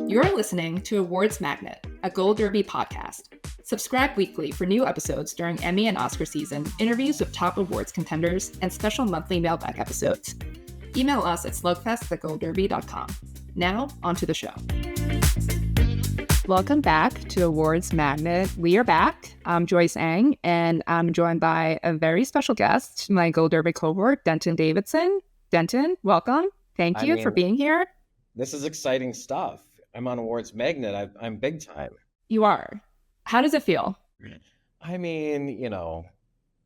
You're listening to Awards Magnet, a Gold Derby podcast. Subscribe weekly for new episodes during Emmy and Oscar season, interviews with top awards contenders, and special monthly mailbag episodes. Email us at slugfest@goldderby.com. Now, onto the show. Welcome back to Awards Magnet. We are back. I'm Joyce Ang, and I'm joined by a very special guest, my Gold Derby cohort, Denton Davidson. Denton, welcome. Thank you for being here. This is exciting stuff. I'm on Awards Magnet. I'm big time. You are. How does it feel? I mean,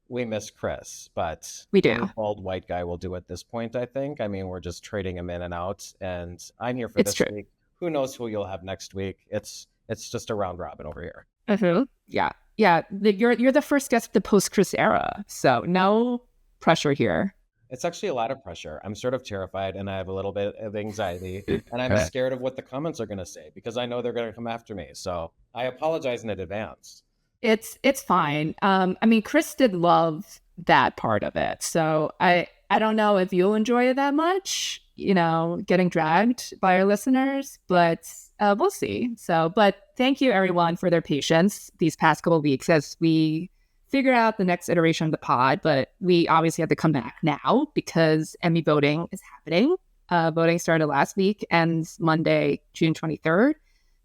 we miss Chris, but we do. The bald white guy will do at this point, I think. I mean, we're just trading him in and out, and I'm here for this week. Who knows who you'll have next week? It's just a round robin over here. Mm-hmm. Yeah. You're the first guest of the post-Chris era, so no pressure here. It's actually a lot of pressure. I'm sort of terrified, and I have a little bit of anxiety, and I'm scared of what the comments are going to say because I know they're going to come after me. So I apologize in advance. It's fine. I mean, Chris did love that part of it, so I don't know if you'll enjoy it that much, getting dragged by our listeners, but we'll see. So, but thank you everyone for their patience these past couple of weeks as we figure out the next iteration of the pod, but we obviously have to come back now because Emmy voting is happening. Voting started last week, ends Monday, June 23rd.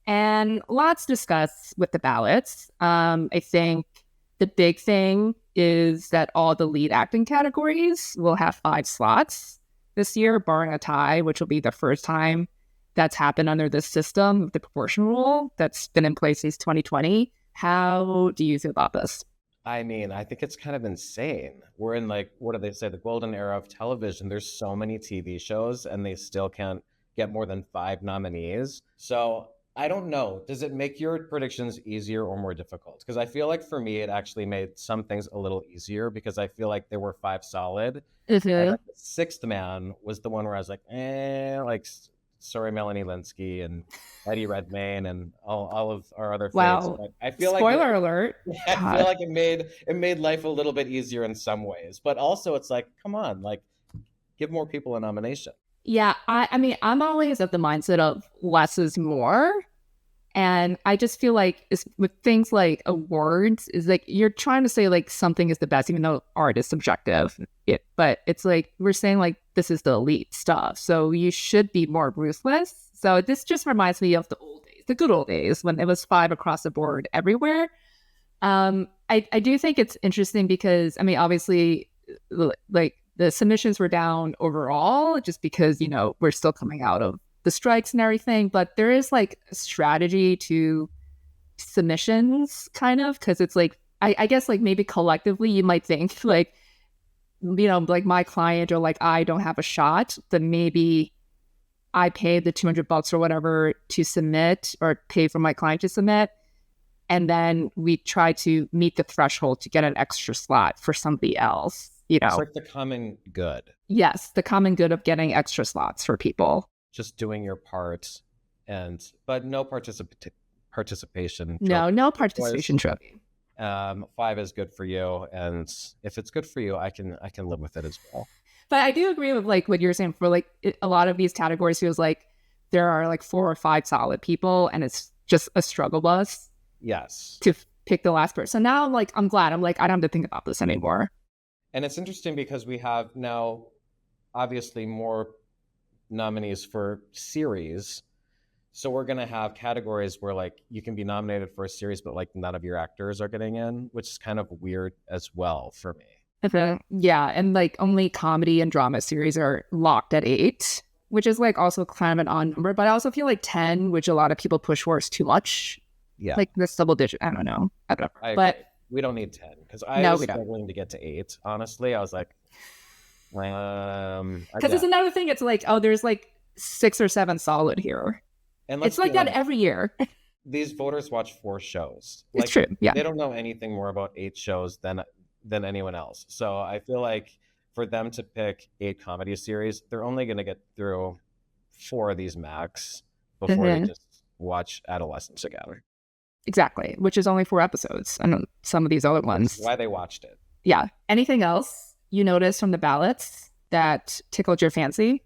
And lots to discuss with the ballots. I think the big thing is that all the lead acting categories will have 5 slots this year, barring a tie, which will be the first time that's happened under this system of the proportional rule that's been in place since 2020. How do you feel about this? I mean, I think it's kind of insane. We're in what do they say, the golden era of television. There's so many TV shows and they still can't get more than 5 nominees. So I don't know. Does it make your predictions easier or more difficult? Because I feel like for me, it actually made some things a little easier because I feel like there were 5 solid. Mm-hmm. And the 6th man was the one where I was like, sorry, Melanie Linsky and Eddie Redmayne and all of our other wow. faves. I feel Spoiler alert. I feel like it made life a little bit easier in some ways, but also it's like, come on, give more people a nomination. Yeah, I mean, I'm always of the mindset of less is more. And I just feel like with things like awards, is like you're trying to say something is the best, even though art is subjective. But it's like we're saying this is the elite stuff. So you should be more ruthless. So this just reminds me of the old days, the good old days when it was 5 across the board everywhere. I do think it's interesting because, I mean, obviously, the submissions were down overall just because, we're still coming out of the strikes and everything, but there is a strategy to submissions kind of, because it's I guess maybe collectively you might think my client or I don't have a shot, then maybe I paid the $200 or whatever to submit or pay for my client to submit, and then we try to meet the threshold to get an extra slot for somebody else. It's like the common good. Yes, the common good of getting extra slots for people. Just doing your part, but no participation. No participation trophy. 5 is good for you, and if it's good for you, I can live with it as well. But I do agree with what you're saying. For a lot of these categories, feels like there are 4 or 5 solid people, and it's just a struggle bus. Yes. To pick the last person. So now I'm glad. I don't have to think about this anymore. And it's interesting because we have now obviously more nominees for series, so we're going to have categories where you can be nominated for a series but none of your actors are getting in, which is kind of weird as well for me. Yeah, and only comedy and drama series are locked at 8, which is also kind of an odd number, but I also feel 10, which a lot of people push for, is too much. Yeah, this double digit, I don't know. But we don't need 10 because I was struggling to get to 8. Honestly, I was because it's another thing. It's there's 6 or 7 solid here. And it's that every year. These voters watch 4 shows. It's true. Yeah, they don't know anything more about 8 shows than anyone else. So I feel for them to pick 8 comedy series, they're only going to get through 4 of these max before they just watch Adolescence again. Exactly, which is only 4 episodes. I know some of these other ones. That's why they watched it. Yeah. Anything else you noticed from the ballots that tickled your fancy?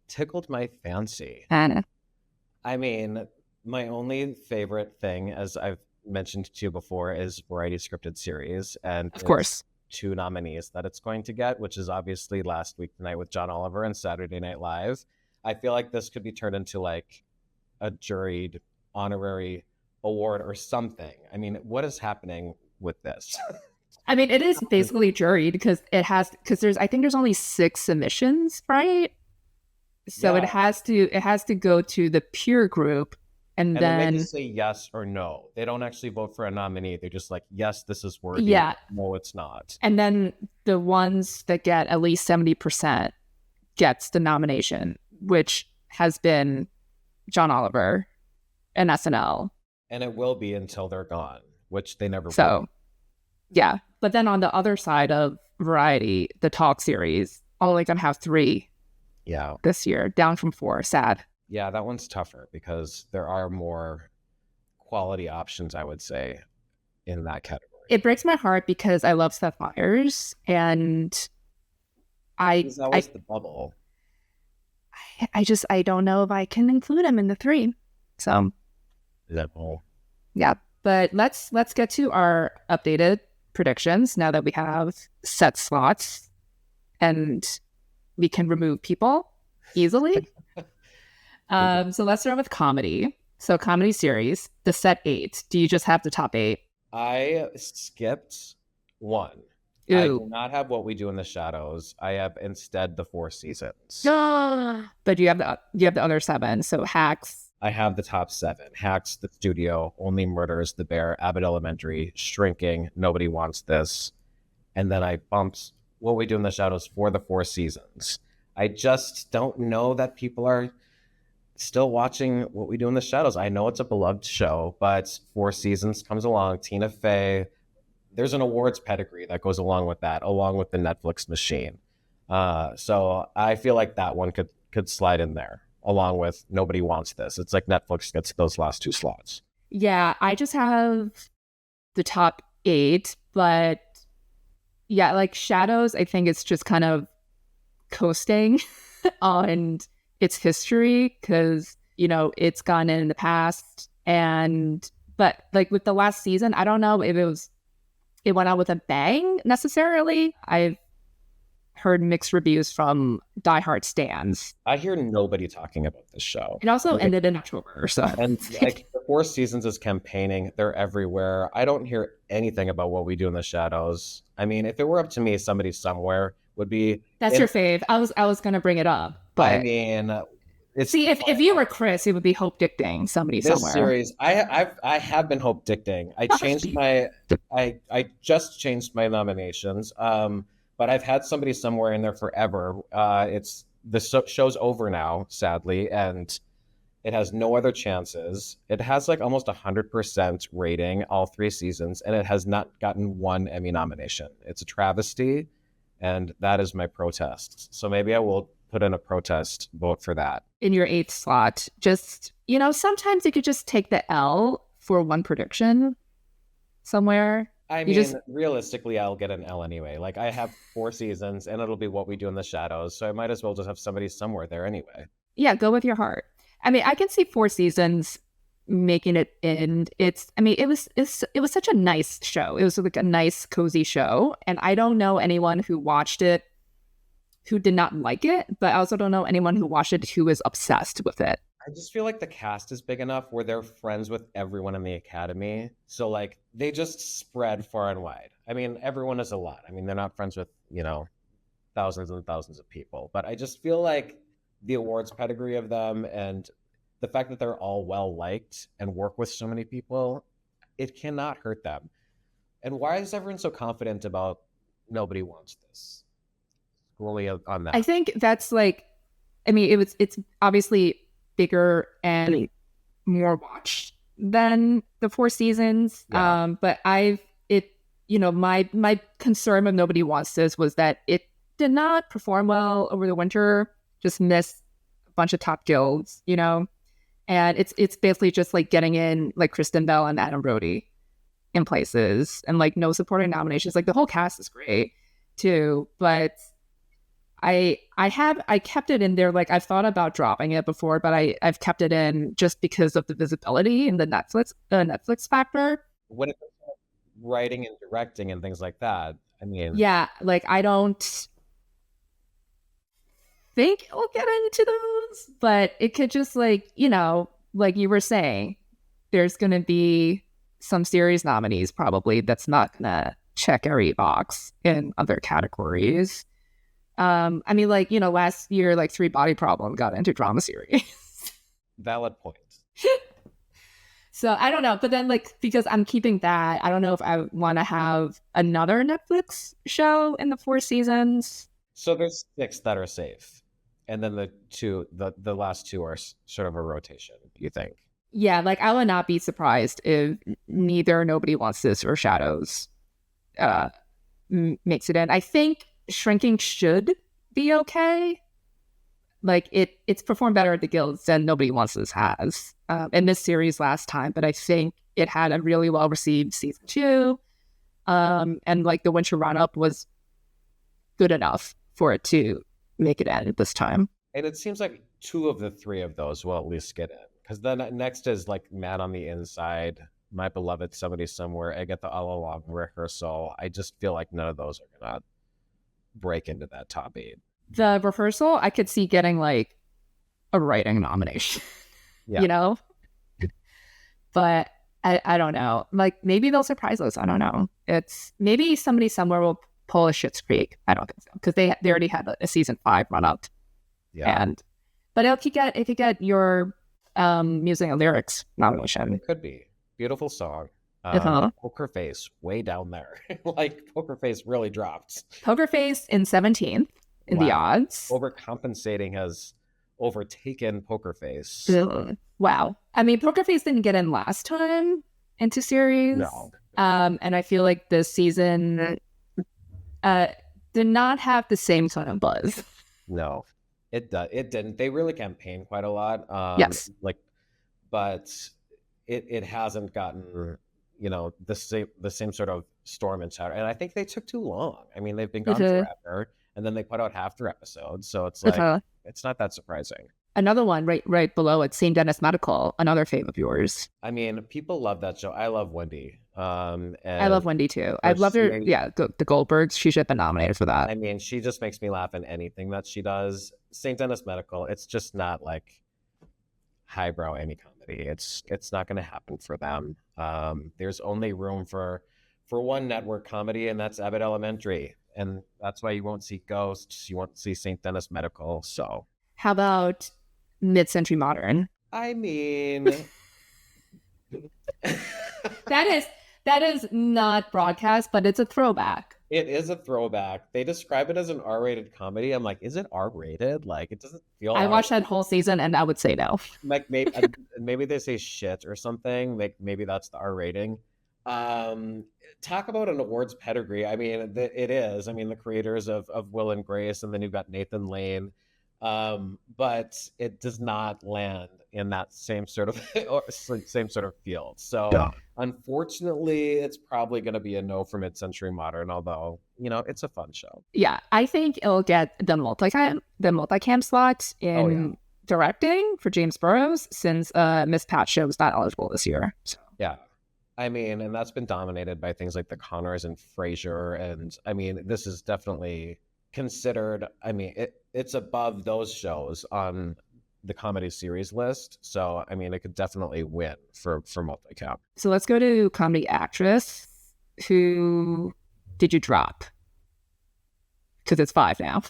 Tickled my fancy. Anna. I mean, my only favorite thing, as I've mentioned to you before, is variety scripted series, and Of it's course. two nominees that it's going to get, which is obviously Last Week Tonight with John Oliver and Saturday Night Live. I feel like this could be turned into like a juried honorary award or something. I mean, what is happening with this? I mean, it is basically juried because I think there's only 6 submissions, right? So Yeah. it has to go to the peer group, and And then they then just say yes or no. They don't actually vote for a nominee. They're just like, yes, this is worthy. yeah, No, it's not. and then the ones that get at least 70% gets the nomination, which has been John Oliver and SNL. And it will be until they're gone, which they never will. So yeah, but then on the other side of Variety, the talk series only gonna have 3 Yeah. this year, down from 4. Sad. Yeah, that one's tougher because there are more quality options, I would say, in that category. It breaks my heart because I love Seth Meyers, and He's always the bubble. I don't know if I can include him in the 3. So That bubble. yeah, but let's get to our updated predictions now that we have set slots and we can remove people easily. So let's start with comedy. So comedy series, the set 8. Do you just have the top 8? I skipped one. Ooh. I do not have What We Do in the Shadows. I have instead the 4 seasons. But you have the other 7. So Hacks. I have the top 7. Hacks, The Studio, Only Murders, The Bear, Abbott Elementary, Shrinking, Nobody Wants This. And then I bumped What We Do in the Shadows for the 4 seasons. I just don't know that people are still watching What We Do in the Shadows. I know it's a beloved show, but 4 seasons comes along. Tina Fey, there's an awards pedigree that goes along with that, along with the Netflix machine. So I feel like that one could slide in there, along with Nobody Wants This. It's like Netflix gets those last 2 slots. Yeah, I just have the top 8, but yeah, like Shadows, I think it's just kind of coasting on its history because, it's gone in the past. But like with the last season, I don't know if it went out with a bang necessarily. I've heard mixed reviews from diehard stans. I hear nobody talking about this show. It also ended in October, so. And like the 4 seasons is campaigning. They're everywhere. I don't hear anything about What We Do in the Shadows. I mean, if it were up to me, somebody somewhere would be. That's your fave. I was gonna bring it up, but I mean, see, if you were Chris, it would be Hope Dicting somebody this somewhere. series, I have been Hope Dicting. I just changed my nominations. But I've had somebody somewhere in there forever. It's the show's over now, sadly, and it has no other chances. It has like almost 100% rating all 3 seasons, and it has not gotten 1 Emmy nomination. It's a travesty, and that is my protest. So maybe I will put in a protest vote for that. In your 8th slot, just, sometimes you could just take the L for one prediction somewhere. I mean, realistically, I'll get an L anyway. Like, I have 4 seasons, and it'll be What We Do in the Shadows, so I might as well just have somebody somewhere there anyway. Yeah, go with your heart. I mean, I can see 4 seasons making it in. It was such a nice show. It was like a nice, cozy show, and I don't know anyone who watched it who did not like it, but I also don't know anyone who watched it who was obsessed with it. I just feel like the cast is big enough where they're friends with everyone in the academy. So like they just spread far and wide. I mean, everyone is a lot. I mean, they're not friends with, thousands and thousands of people. But I just feel like the awards pedigree of them and the fact that they're all well liked and work with so many people, it cannot hurt them. And why is everyone so confident about Nobody Wants This? Really on that. I think that's it's obviously bigger and more watched than the 4 seasons. Yeah. But my concern with Nobody Wants This was that it did not perform well over the winter, just missed a bunch of top guilds, and it's basically just like getting in like Kristen Bell and Adam Brody in places and like no supporting nominations. Like the whole cast is great too, but I kept it in there. Like I've thought about dropping it before, but I've kept it in just because of the visibility and the Netflix factor. When it comes to writing and directing and things like that, I mean, Yeah, like I don't think it'll get into those, but it could just like, like you were saying, there's gonna be some series nominees probably that's not gonna check every box in other categories. I mean, like, last year, like Three Body Problem got into drama series. valid point. So I don't know. But then, like, because I'm keeping that, I don't know if I want to have another Netflix show in the 4 seasons. So there's 6 that are safe, and then the last 2 are sort of a rotation. You think? Yeah, like I would not be surprised if neither Nobody Wants This or Shadows makes it in. I think Shrinking should be okay. Like it's performed better at the guilds than Nobody Wants This has in this series last time, but I think it had a really well received season 2, and like the winter run up was good enough for it to make it in this time. And it seems like 2 of the 3 of those will at least get in, because then next is like Man on the Inside, My Beloved Somebody Somewhere, I Get the All Along Rehearsal. I just feel like none of those are gonna break into that top 8. The Rehearsal, I could see getting like a writing nomination, Yeah. But I don't know. Like maybe they'll surprise us. I don't know. It's maybe Somebody Somewhere will pull a Schitt's Creek. I don't think so because they already had a season 5 run up. Yeah. But it could get your music and lyrics nomination. It could be. Beautiful song. Uh-huh. Poker Face way down there. Like Poker Face really dropped. Poker Face in 17th in the odds. Overcompensating has overtaken Poker Face. Ugh. Wow. I mean, Poker Face didn't get in last time into series. No. And I feel like this season did not have the same sort of buzz. No, it didn't. They really campaigned quite a lot. Yes. But it hasn't gotten the same sort of storm and chatter. And I think they took too long. I mean, they've been gone forever, and then they put out half their episodes, so it's like it's not that surprising. Another one right below it, St. Dennis Medical, another fave of yours. I mean, people love that show. I love Wendy. And I love Wendy too. I love her. Yeah, the Goldbergs. She should have been nominated for that. I mean, she just makes me laugh in anything that she does. St. Dennis Medical. It's just not like highbrow Emmy comedy. It's not going to happen for them. There's only room for one network comedy, and that's Abbott Elementary, and that's why you won't see Ghosts. You won't see St. Dennis Medical. So, how about Mid-Century Modern? I mean, that is not broadcast, but it's a throwback. It is a throwback. They describe it as an R-rated comedy. I'm like, is it R-rated? Like, it doesn't feel. I watched that whole season, and I would say no. Like maybe they say shit or something. Like maybe that's the R rating. Talk about an awards pedigree. I mean, it is. I mean, the creators of Will and Grace, and then you've got Nathan Lane. But it does not land in that same sort of field. So unfortunately, it's probably going to be a no for Mid-Century Modern, although, it's a fun show. Yeah, I think it'll get the multicam slot in directing for James Burrows, since Miss Patsha was not eligible this year. So. Yeah. I mean, and that's been dominated by things like The Connors and Frasier. And I mean, this is definitely considered, I mean, it's above those shows on the comedy series list. So, I mean, it could definitely win for multicam. So let's go to comedy actress. Who did you drop? Because it's 5 now.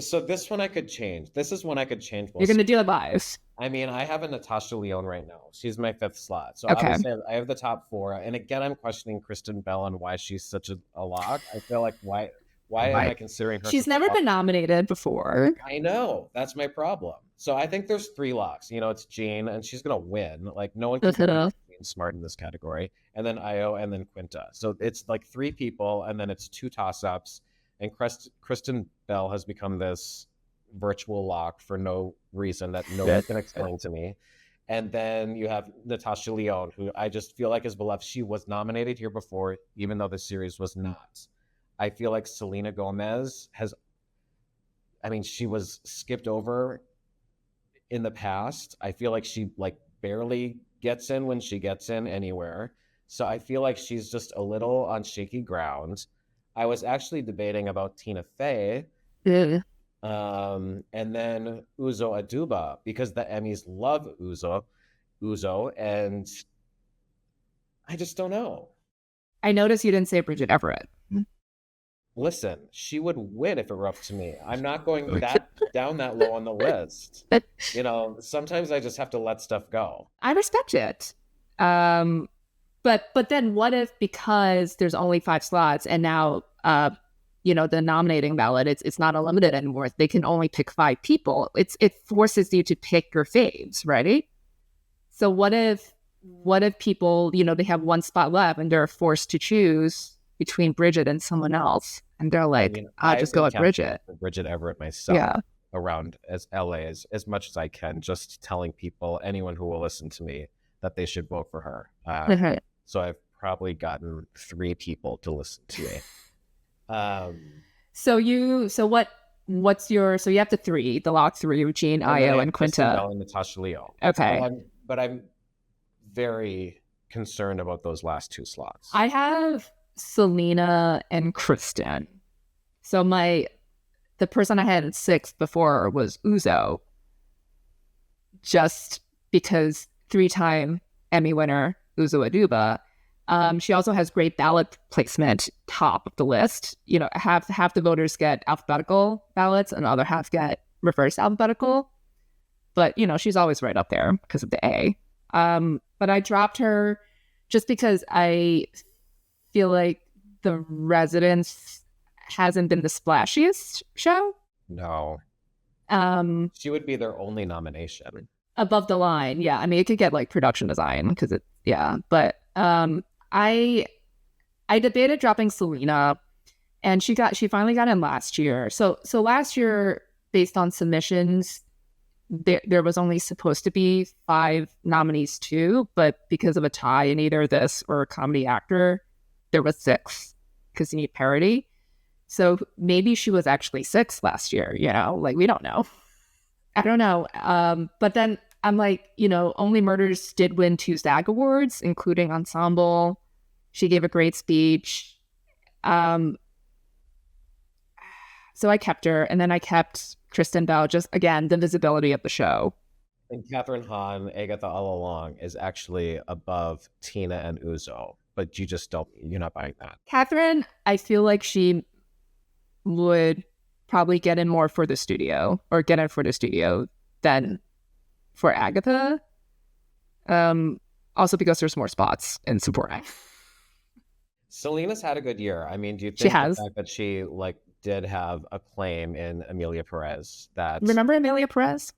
So this one I could change. This is one I could change. You're going to do the bias. I mean, I have a Natasha Lyonne right now. She's my 5th slot. So okay. I have the top 4. And again, I'm questioning Kristen Bell and why she's such a lock. I feel like why am I considering her? She's never been nominated before. I know. That's my problem. So I think there's 3 locks. It's Jean, and she's going to win. Like, no one can be smart in this category. And then Io, and then Quinta. So it's like 3 people, and then it's 2 toss-ups. And Kristen Bell has become this virtual lock for no reason that no one can explain to me. And then you have Natasha Lyonne, who I just feel like is beloved. She was nominated here before, even though the series was not. I feel like Selena Gomez has I mean, she was skipped over in the past. I feel like she like barely gets in when she gets in anywhere. So I feel like she's just a little on shaky ground. I was actually debating about Tina Fey, Ugh. and then Uzo Aduba because the Emmys love Uzo, and I just don't know. I noticed you didn't say Bridget Everett. Listen, she would win if it were up to me. I'm not going that down that low on the list. But You know, sometimes I just have to let stuff go. I respect it. But then what if, because there's only 5 slots and now the nominating ballot, it's not unlimited anymore. They can only pick 5 people. It forces you to pick your faves, right? So what if people, they have 1 spot left and they're forced to choose between Bridget and someone else, and they're like, I'll just go with Bridget. Bridget Everett myself. Yeah. Around as LA as much as I can, just telling people, anyone who will listen to me, that they should vote for her. So I've probably gotten 3 people to listen to me. What's your, so you have the 3, the lock 3, Eugene, Io, and Quinta. Bell and Natasha Leo. Okay. But I'm very concerned about those last 2 slots. I have Selena and Kristen. So the person I had at 6 before was Uzo, just because 3-time Emmy winner Uzo Aduba. She also has great ballot placement, top of the list. Half the voters get alphabetical ballots and the other half get reverse alphabetical. But, she's always right up there because of the A. But I dropped her just because I feel like The Residence hasn't been the splashiest show. No. She would be their only nomination. Above the line, yeah. I mean, it could get like production design because But I debated dropping Selena, and she finally got in last year. So last year, based on submissions, there was only supposed to be 5 nominees too, but because of a tie in either this or a comedy actor, there was 6 because you need parity. So maybe she was actually 6 last year, we don't know. I don't know. But then I'm like, Only Murders did win 2 SAG awards, including ensemble. She gave a great speech. So I kept her, and then I kept Kristen Bell, just, again, the visibility of the show. And Catherine Hahn, Agatha All Along, is actually above Tina and Uzo, but you're not buying that. Catherine, I feel like she would probably get in more for the studio, than for Agatha. Also because there's more spots in supporting. Selena's had a good year. I mean, do you think she has the fact that she did have a claim in Amelia Perez that... Remember Amelia Perez?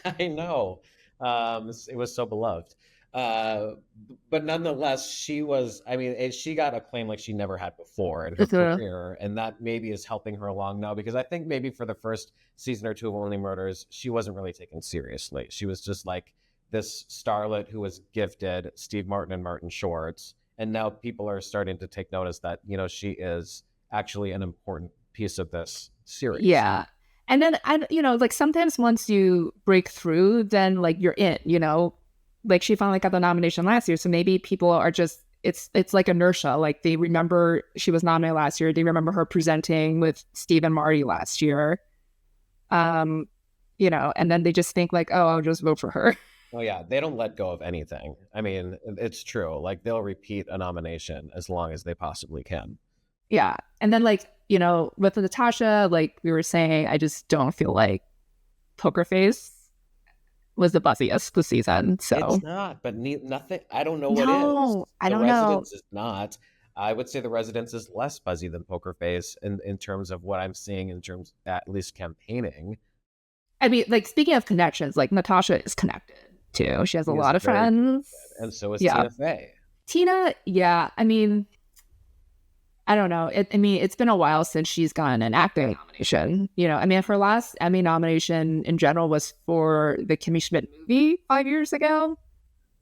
I know. It was so beloved. But nonetheless, she got a claim like she never had before in her career, and that maybe is helping her along now, because I think maybe for the first season or 2 of Only Murders, she wasn't really taken seriously. She was just like this starlet who was gifted, Steve Martin and Martin Short, and now people are starting to take notice that, she is actually an important piece of this series. Yeah. And then, sometimes once you break through, then, you're in, she finally got the nomination last year. So maybe people are just, it's like inertia. Like, they remember she was nominated last year. They remember her presenting with Steve and Marty last year. And then they just think oh, I'll just vote for her. Oh, yeah. They don't let go of anything. I mean, it's true. They'll repeat a nomination as long as they possibly can. Yeah. And then, with Natasha, we were saying, I just don't feel like Poker Face was the buzziest this season. So it's not, but nothing. I don't know what is. I don't know. The Residence is not. I would say The Residence is less buzzy than Poker Face in terms of what I'm seeing in terms, at least, campaigning. I mean, speaking of connections, Natasha is connected too. She has a lot of friends. And so is Tina Fey. Tina, yeah. I mean, I don't know. It's been a while since she's gotten an acting nomination. Her last Emmy nomination in general was for the Kimmy Schmidt movie 5 years ago.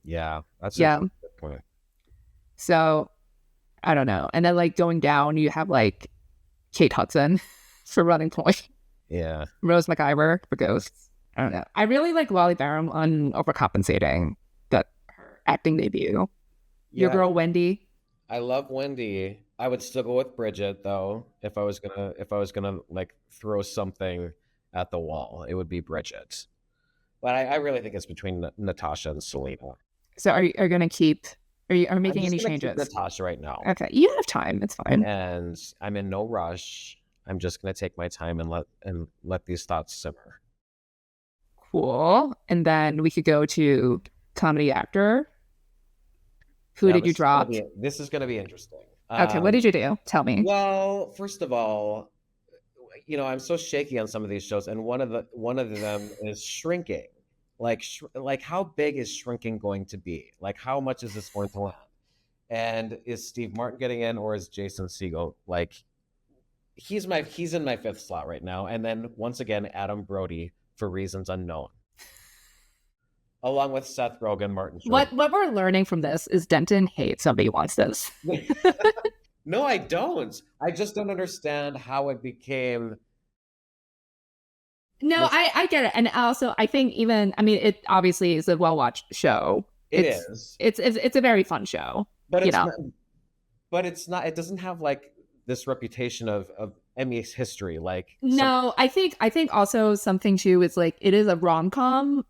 Yeah, that's a good point. So, I don't know. And then, going down, you have, Kate Hudson for Running Point. Yeah. Rose McIver for Ghosts. I don't know. I really like Wally Barham on Overcompensating, that her acting debut. Your Yeah. girl Wendy. I love Wendy. I would still go with Bridget though. If I was gonna like throw something at the wall, it would be Bridget. But I really think it's between Natasha and Selena. So are you gonna keep? Are you I'm making just any gonna keep changes? Natasha right now. Okay, you have time. It's fine. And I'm in no rush. I'm just gonna take my time and let these thoughts simmer. Cool. And then we could go to comedy actor. Who Now did you drop? this is gonna be interesting. Okay, what did you do? Tell me. Well, first of all, I'm so shaky on some of these shows, and one of them is Shrinking. Like how big is Shrinking going to be? Like how much is this going to land? And is Steve Martin getting in, or is Jason Segel? Like he's in my fifth slot right now. And then once again, Adam Brody for reasons unknown, along with Seth Rogen, Martin Short. What we're learning from this is Denton hates somebody wants this. No, I don't. I just don't understand how it became. No, I get it. And also I think it obviously is a well-watched show. It's It's a very fun show. But it's not. It doesn't have like this reputation of Emmys history. Like no, I think also something too is like it is a rom-com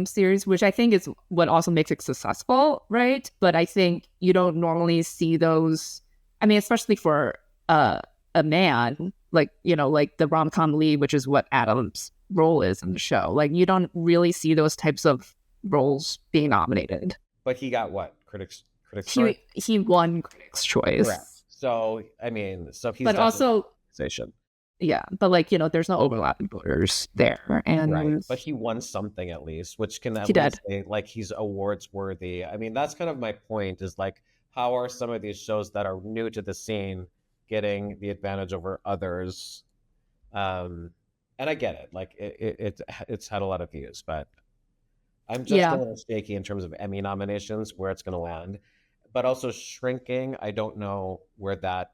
series, which I think is what also makes it successful, right? But I think you don't normally see those. I mean, especially for a man, like like the rom-com lead, which is what Adam's role is in the show. Like you don't really see those types of roles being nominated. But he got what? Critics choice? He won Critics' Choice. Correct. So I mean, so he's but also station. Yeah, but like there's no overlap in voters there, and right. But he won something at least, which can at least say like he's awards worthy. I mean, that's kind of my point. Is like, how are some of these shows that are new to the scene getting the advantage over others? And I get it. Like it's had a lot of views, but I'm just a little shaky in terms of Emmy nominations where it's going to land. But also Shrinking, I don't know where that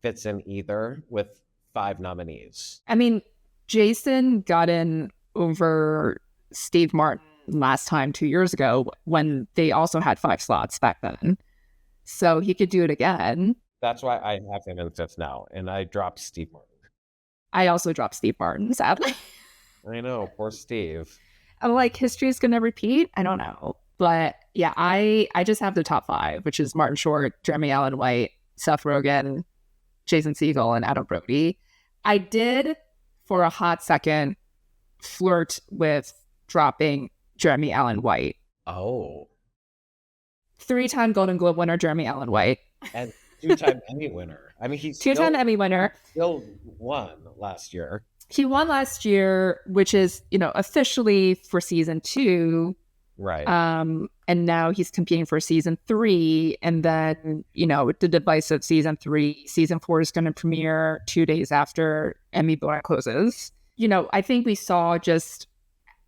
fits in either with 5 nominees. I mean, Jason got in over Steve Martin last time 2 years ago when they also had 5 slots back then. So he could do it again. That's why I have him in 5th now, and I dropped Steve Martin. I also dropped Steve Martin, sadly. I know, poor Steve. I'm like, history is going to repeat? I don't know. But yeah, I just have the top 5, which is Martin Short, Jeremy Allen White, Seth Rogen, Jason Segel, and Adam Brody. I did, for a hot second, flirt with dropping Jeremy Allen White. Oh. 3-time Golden Globe winner, Jeremy Allen White. And 2-time Emmy winner. I mean, he's 2-time Emmy winner. Still won last year. He won last year, which is, officially for season 2. Right. And now he's competing for season 3. And then, the divisive season 3, season 4 is going to premiere 2 days after Emmy voting closes. I think we saw just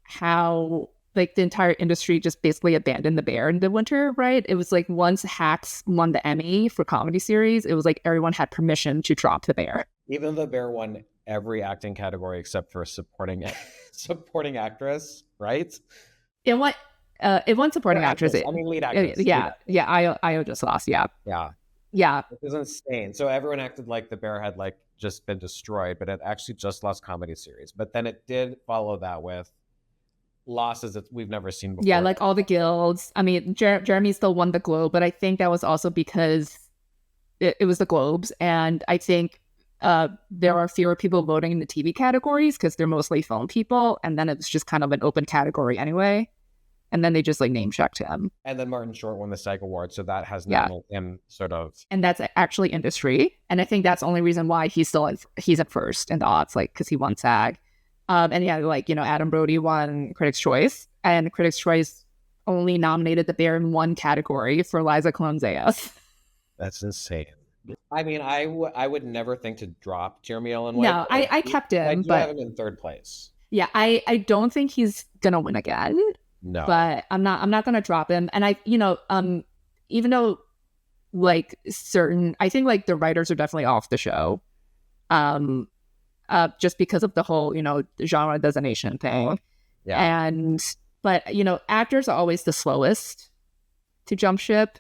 how like the entire industry just basically abandoned the bear in the winter, right? It was like once Hacks won the Emmy for comedy series, it was like everyone had permission to drop the bear. Even the bear won every acting category except for supporting actress, right? It won supporting actress. I mean, lead actress. Io just lost. Yeah. It was insane. So everyone acted like the bear had like just been destroyed, but it actually just lost comedy series. But then it did follow that with losses that we've never seen before. Yeah, like all the guilds. I mean, Jeremy still won the Globe, but I think that was also because it was the Globes, and I think there are fewer people voting in the TV categories because they're mostly film people, and then it was just kind of an open category anyway. And then they just like name checked him. And then Martin Short won the SAG Award, so that has now him sort of. And that's actually industry, and I think that's the only reason why he's at first in the odds, like because he won SAG. And yeah, like Adam Brody won Critics' Choice, and Critics' Choice only nominated the bear in one category for Liza Colon-Zayas. That's insane. I mean, I would never think to drop Jeremy Allen White. No, I kept him, but I have him in 3rd place. Yeah, I don't think he's gonna win again. No, but I'm not gonna drop him. And I, even though like I think like the writers are definitely off the show. just because of the whole, genre designation thing. Yeah. But actors are always the slowest to jump ship.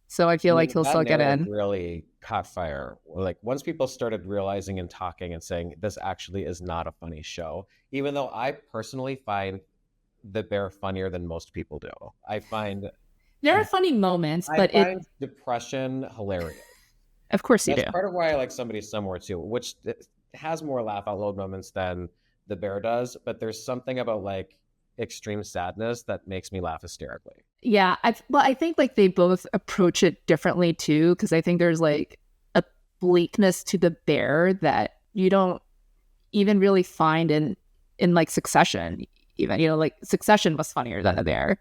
So I I feel like mean, he'll that still get narrative in. really caught fire. Like once people started realizing and talking and saying this actually is not a funny show, even though I personally find The Bear funnier than most people do. There are funny moments, I but find depression hilarious. of course you That's do. part of why I like Somebody Somewhere too, which has more laugh out loud moments than The Bear does, but there's something about like extreme sadness that makes me laugh hysterically. Yeah, I think like they both approach it differently too, because I think there's like a bleakness to the bear that you don't even really find in like Succession. Even like Succession was funnier than the bear,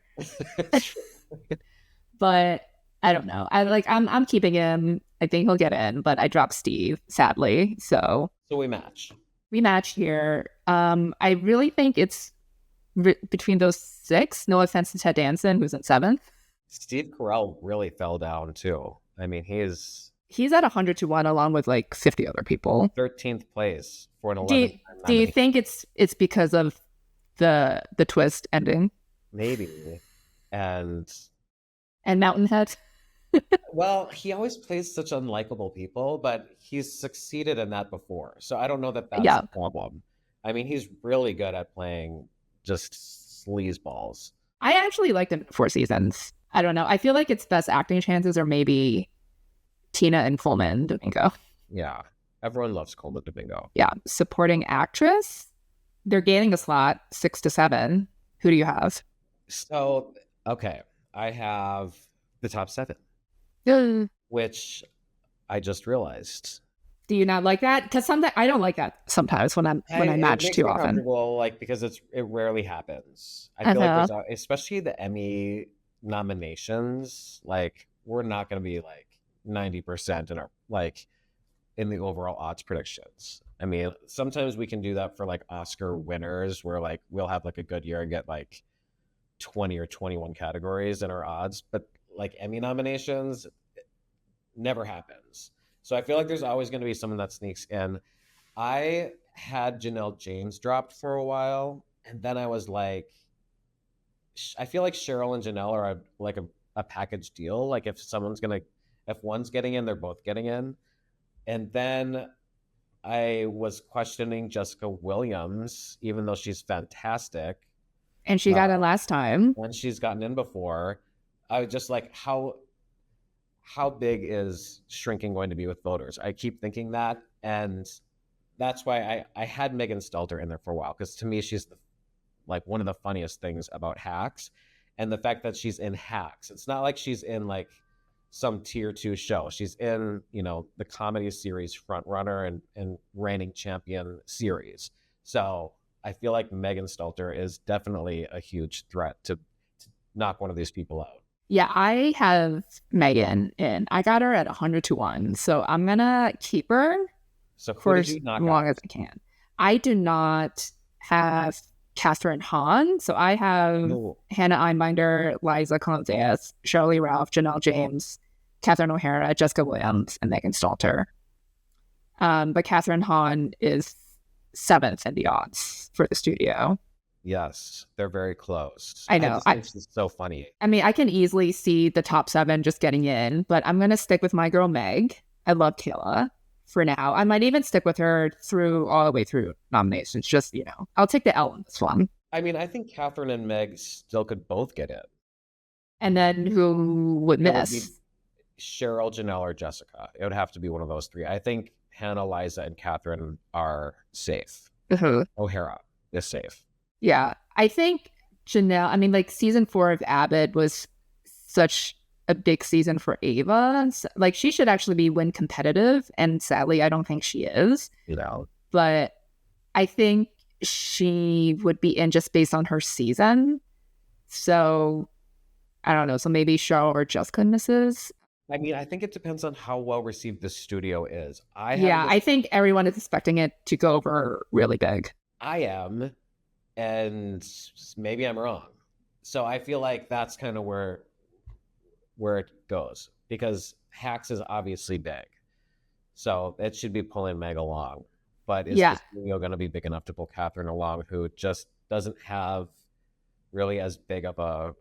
but I don't know. I'm keeping him. I think he'll get in, but I dropped Steve sadly. So So we match. we match here. I really think it's between those six. No offense to Ted Danson, who's in seventh. Steve Carell really fell down too. I mean, He's at 100 to 1 along with like 50 other people. 13th place for an Do 11th you, time do you nominee. think it's because of the twist ending Maybe. And and Mountainhead? well, he always plays such unlikable people, but he's succeeded in that before. So I don't know that that's Yeah, the problem. I mean, he's really good at playing just sleazeballs. I actually liked him in 4 seasons. I don't know. I feel like its best acting chances are maybe Tina and Coleman Domingo. Yeah. Everyone loves Coleman Domingo. Yeah, supporting actress. They're gaining a slot 6 to 7. Who do you have? So, okay. I have the top seven, Do which I just realized. you not like that? Because sometimes I don't like that. Sometimes when I It match makes too me often. comfortable, like because it rarely happens. I feel like Uh-huh. especially the Emmy nominations, like we're not going to be like 90% in our like in the overall odds predictions. I mean, sometimes we can do that for like Oscar winners, where like we'll have like a good year and get like 20 or 21 categories in our odds, but like Emmy nominations, never happens. So I feel like there's always going to be someone that sneaks in. I had Janelle James dropped for a while, and then I was like, I feel like Cheryl and Janelle are a package deal. Like if one's getting in, they're both getting in. And then I was questioning Jessica Williams, even though she's fantastic, And she got it last time. and she's gotten in before. I was just like, how big is shrinking going to be with voters? I keep thinking that, and that's why I had Megan Stelter in there for a while, because to me she's like one of the funniest things about Hacks, and the fact that she's in Hacks. It's not like she's in like some tier 2 show. She's in the comedy series Front Runner and reigning champion series. So I feel like Megan Stelter is definitely a huge threat to knock one of these people out. Yeah, I have Megan in. I got her at 100 to 1. So I'm going to keep her So who for did as you knock long out? as I can. I do not have Catherine Hahn. So I have No. Hannah Einbinder, Liza Colonzas, Shirley Ralph, Janelle James, Catherine O'Hara, Jessica Williams, and Megan Stalter. But Catherine Hahn is 7th in the odds for the studio. Yes, they're very close. I I know. just think she's so funny. I mean, I can easily see the top 7 just getting in, but I'm going to stick with my girl Meg. I love Kayla for now. I might even stick with her all the way through nominations. Just, I'll take the L on this one. I mean, I think Catherine and Meg still could both get in. And then who would That would be miss? Cheryl, Janelle, or Jessica. It would have to be one of those three. I think Hannah, Liza, and Catherine are safe. Uh-huh. O'Hara is safe. Yeah, I think Janelle, I mean, like season 4 of Abbott was such a big season for Ava. Like she should actually be win competitive. And sadly, I don't think she is. But I think she would be in just based on her season. So I don't know. So maybe Cheryl or Jessica misses. I mean, I think it depends on how well received the studio is. I think everyone is expecting it to go over really big. I am, and maybe I'm wrong. So I feel like that's kind of where it goes, because Hacks is obviously big. So it should be pulling Meg along. but is the Yeah. studio going to be big enough to pull Catherine along, who just doesn't have really as big of a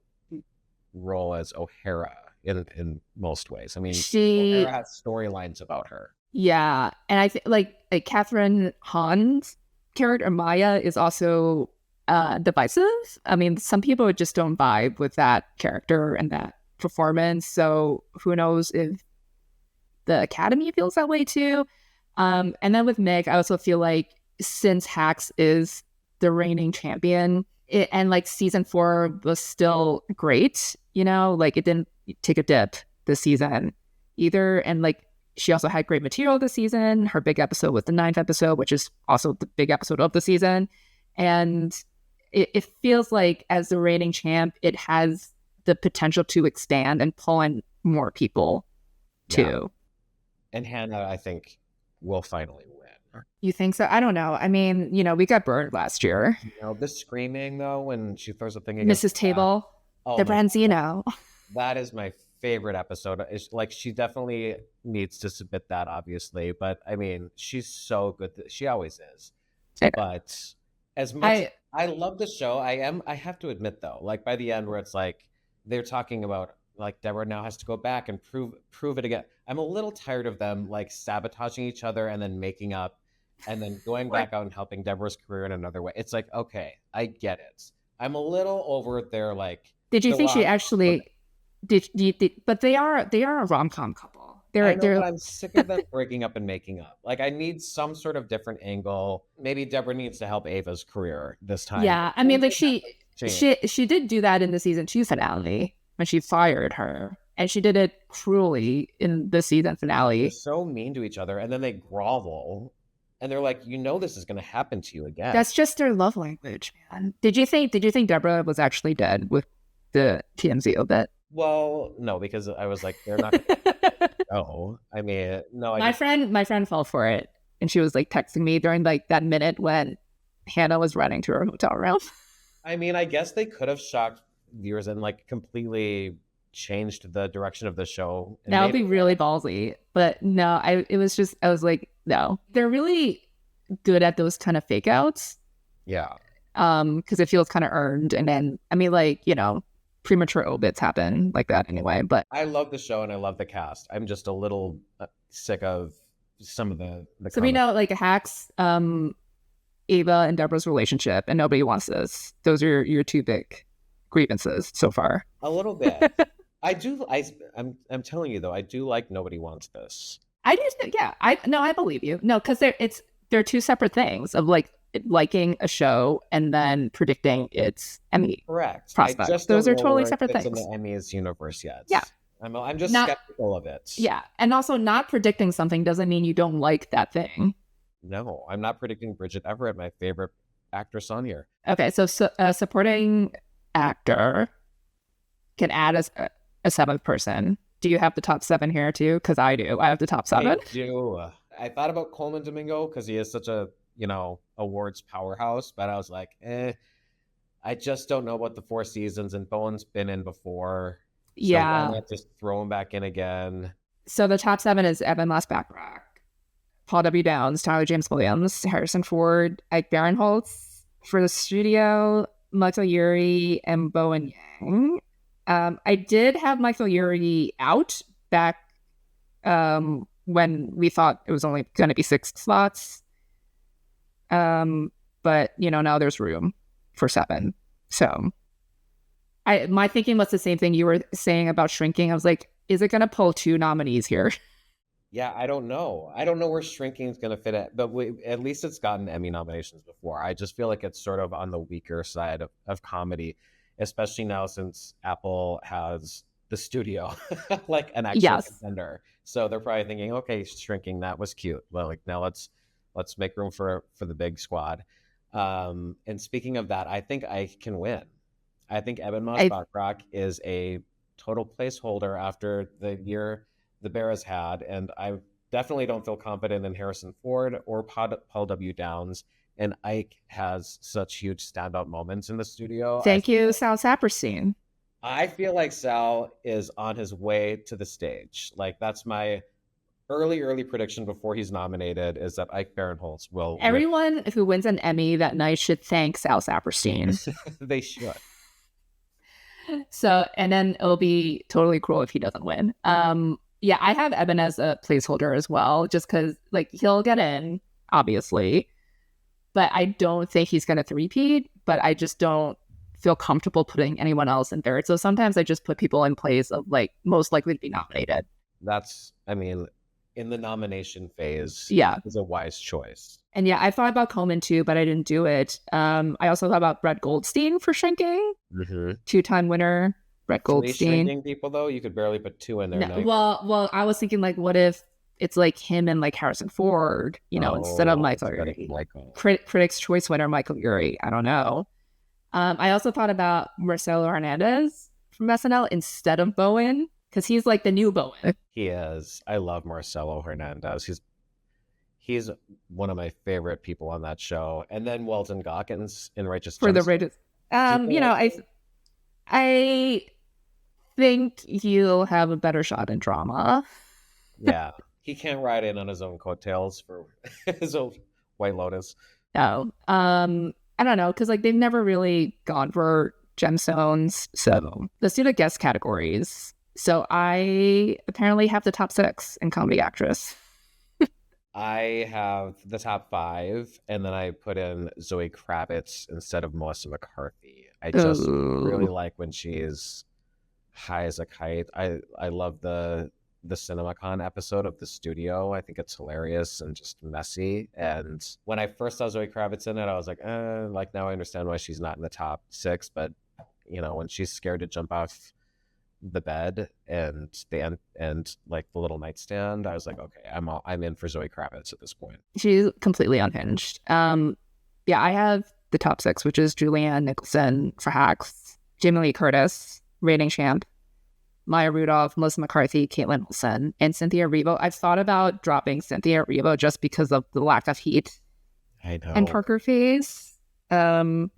role as O'Hara in most ways. I mean, O'Hara She, has storylines about her. yeah. And I think like Catherine Hahn's character, Maya, is also divisive. I mean, some people just don't vibe with that character and that performance. So who knows if the Academy feels that way too. And then with Meg, I also feel like since Hax is the reigning champion, and like season 4 was still great, like it didn't take a dip this season either. And like she also had great material this season. Her big episode was the 9th episode, which is also the big episode of the season. And it feels like as the reigning champ, it has the potential to expand and pull in more people too. And Hannah, I think, will finally win. You think so? I don't know. I mean, we got burned last year. The screaming, though, when she throws a thing against Mrs. Table, oh the my Branzino. That is my favorite episode. It's like she definitely needs to submit that, obviously. But I mean, she's so good. She always is. But as much I love the show, I have to admit though, like by the end where it's like they're talking about like Deborah now has to go back and prove it again. I'm a little tired of them like sabotaging each other and then making up and then going back out and helping Deborah's career in another way. It's like, okay, I get it. I'm a little over their like. Did you think she actually did? But they are a rom-com couple. But I'm sick of them breaking up and making up. Like I need some sort of different angle. Maybe Deborah needs to help Ava's career this time. Yeah, I mean, like she did do that in the season 2 finale when she fired her, and she did it cruelly in the season finale. They're so mean to each other, and then they grovel, and they're like, this is going to happen to you again. That's just their love language, man. Did you think Deborah was actually dead with the TMZ obit? Well, no, because I was like, they're not. No, I mean, no. My friend fell for it, and she was like texting me during like that minute when Hannah was running to her hotel room. I mean, I guess they could have shocked viewers and like completely changed the direction of the show. That would be really ballsy, but no, I was like, no, they're really good at those kind of fake outs. Yeah. Because it feels kind of earned, and then I mean, like premature obits happen like that anyway. But I love the show and I love the cast. I'm just a little sick of some of the so we know like Hax, Ava and Deborah's relationship, and nobody wants this. Those are your two big grievances so far. A little bit. I'm telling you though, I do like nobody wants this. I just I believe you. No, because they're two separate things of like liking a show and then predicting its Emmy prospects. Those are totally separate things. In the Emmys universe yet. Yeah. I'm just skeptical of it. Yeah. And also not predicting something doesn't mean you don't like that thing. No, I'm not predicting Bridget Everett, my favorite actress on here. Okay. So supporting actor can add a 7th person. Do you have the top 7 here too? Because I do. I have the top 7. I do. I thought about Coleman Domingo because he is such a awards powerhouse, but I was like, I just don't know about the 4 seasons, and Bowen's been in before. So why not just throw him back in again? So the top 7 is Evan Moss Backrack, Paul W. Downs, Tyler James Williams, Harrison Ford, Ike Barinholtz for the studio, Michael Urie, and Bowen Yang. I did have Michael Urie out back when we thought it was only going to be 6 slots. But now there's room for 7. So my thinking was the same thing you were saying about shrinking. I was like, is it going to pull 2 nominees here? Yeah, I don't know. I don't know where shrinking is going to fit at, but at least it's gotten Emmy nominations before. I just feel like it's sort of on the weaker side of comedy, especially now since Apple has the studio, like an actual contender. So they're probably thinking, okay, shrinking, that was cute. Well, like now let's make room for the big squad. And speaking of that, I think I can win. I think Evan Moss Backrack is a total placeholder after the year the Bears had, and I definitely don't feel confident in Harrison Ford or Paul W. Downs. And Ike has such huge standout moments in the studio. Thank you, Sal Saperstein. I feel like Sal is on his way to the stage. Like that's my early prediction before he's nominated is that Ike Barinholtz will win. Everyone who wins an Emmy that night should thank Sal Saperstein. They should. So, and then it'll be totally cruel if he doesn't win. Yeah, I have Eben as a placeholder as well, just because like he'll get in, obviously, but I don't think he's gonna three-peat. But I just don't feel comfortable putting anyone else in third. So sometimes I just put people in place of like most likely to be nominated. That's, I mean, in the nomination phase, Yeah, is a wise choice. and yeah, I thought about Coleman too, but I didn't do it. I also thought about Brett Goldstein for Shrinking, two-time winner. Brett Three Goldstein. shrinking people though, you could barely put two in there. No, well, I was thinking like, what if it's like him and like Harrison Ford, instead of Michael Urie. Critics' Choice winner Michael Urie. I don't know. I also thought about Marcelo Hernandez from SNL instead of Bowen because he's like the new Bowen. He is. I love Marcelo Hernandez. He's one of my favorite people on that show. And then Walton Goggins in Righteous For Gemstones. the Righteous. I think he'll have a better shot in drama. Yeah. He can't ride in on his own coattails for his own White Lotus. No. I don't know, because like they've never really gone for gemstones. So let's do the guest categories. So I apparently have the top 6 in comedy actress. I have the top 5, and then I put in Zoe Kravitz instead of Melissa McCarthy. I just really like when she's high as a kite. I love the CinemaCon episode of The Studio. I think it's hilarious and just messy. And when I first saw Zoe Kravitz in it, I was like now I understand why she's not in the top 6. But when she's scared to jump off the bed and like the little nightstand, I was like, okay, I'm in for Zoe Kravitz at this point. She's completely unhinged. Yeah, I have the top 6, which is Julianne Nicholson for Hacks, Jamie Lee Curtis, Rating Champ, Maya Rudolph, Melissa McCarthy, Caitlin Olsen, and Cynthia Erivo. I've thought about dropping Cynthia Erivo just because of the lack of heat I know. and Parker Face. But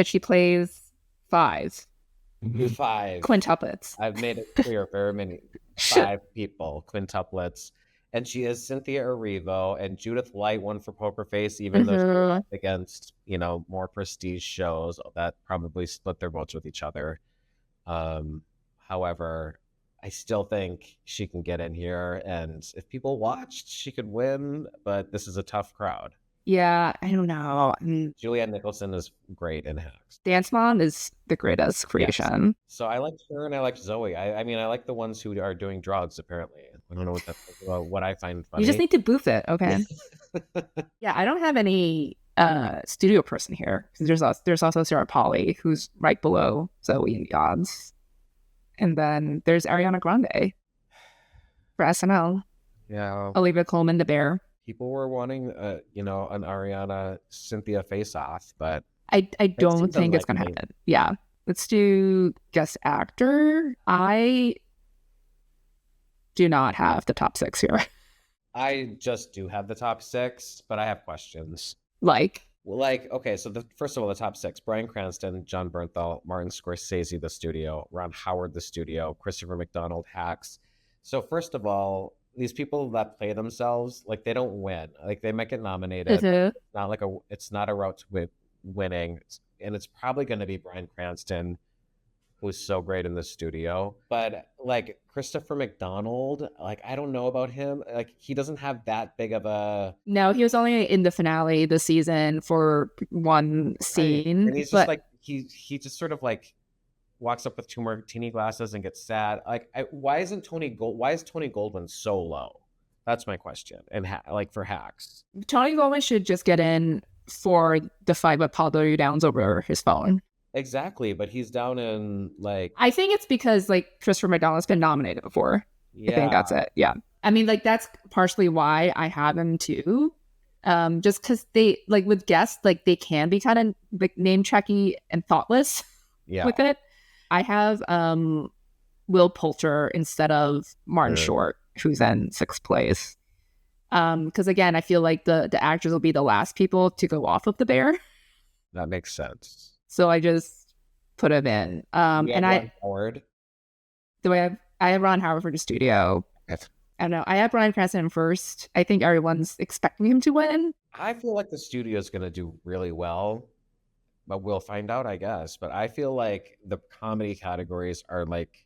she plays 5 quintuplets. I've made it clear very many 5 people, quintuplets. And she is Cynthia Erivo, and Judith Light won for Poker Face, even though she's against, more prestige shows that probably split their votes with each other. However, I still think she can get in here, and if people watched, she could win, but this is a tough crowd. Yeah, I don't know. Julianne Nicholson is great in Hacks. Dance Mom is the greatest creation. Yes. So I like her and I like Zoe. I mean, I like the ones who are doing drugs, apparently. I don't know what I find funny. You just need to booth it, okay? Yeah, I don't have any studio person here. There's also Sarah Polley, who's right below Zoe in the odds. And then there's Ariana Grande for SNL. Yeah. Olivia Colman, the bear. People were wanting, an Ariana Cynthia face-off, but I don't think it's going to happen. Yeah. Let's do guest actor. I do not have the top 6 here. I just do have the top 6, but I have questions. Okay, so first of all, the top 6: Bryan Cranston, John Bernthal, Martin Scorsese, The Studio, Ron Howard, The Studio, Christopher McDonald, Hacks. So first of all, these people that play themselves, like, they don't win. Like, they might get nominated. Mm-hmm. It's not a route to winning, and it's probably going to be Bryan Cranston, who's so great in The Studio. But like Christopher McDonald, like, I don't know about him. Like, he doesn't have that big of a. No, he was only in the finale this season for one scene. Right. And he's just like he just sort of like walks up with 2 martini glasses and gets sad. Like, why is Tony Goldwyn so low? That's my question. And for Hacks, Tony Goldwyn should just get in for the fight with Paul W. Downs over his phone. Exactly, but he's down in like. I think it's because like Christopher McDonald's been nominated before. Yeah. I think that's it. Yeah. I mean, like, that's partially why I have him too. Just because they, like, with guests, like, they can be kind of like name checky and thoughtless with it. I have Will Poulter instead of Martin Short, who's in 6th place. Because again, I feel like the actors will be the last people to go off of the bear. That makes sense. So I just put him in. And Ron Howard. I have Ron Howard for The Studio. I don't know. I have Bryan Cranston first. I think everyone's expecting him to win. I feel like the studio is going to do really well, but we'll find out, I guess. But I feel like the comedy categories are like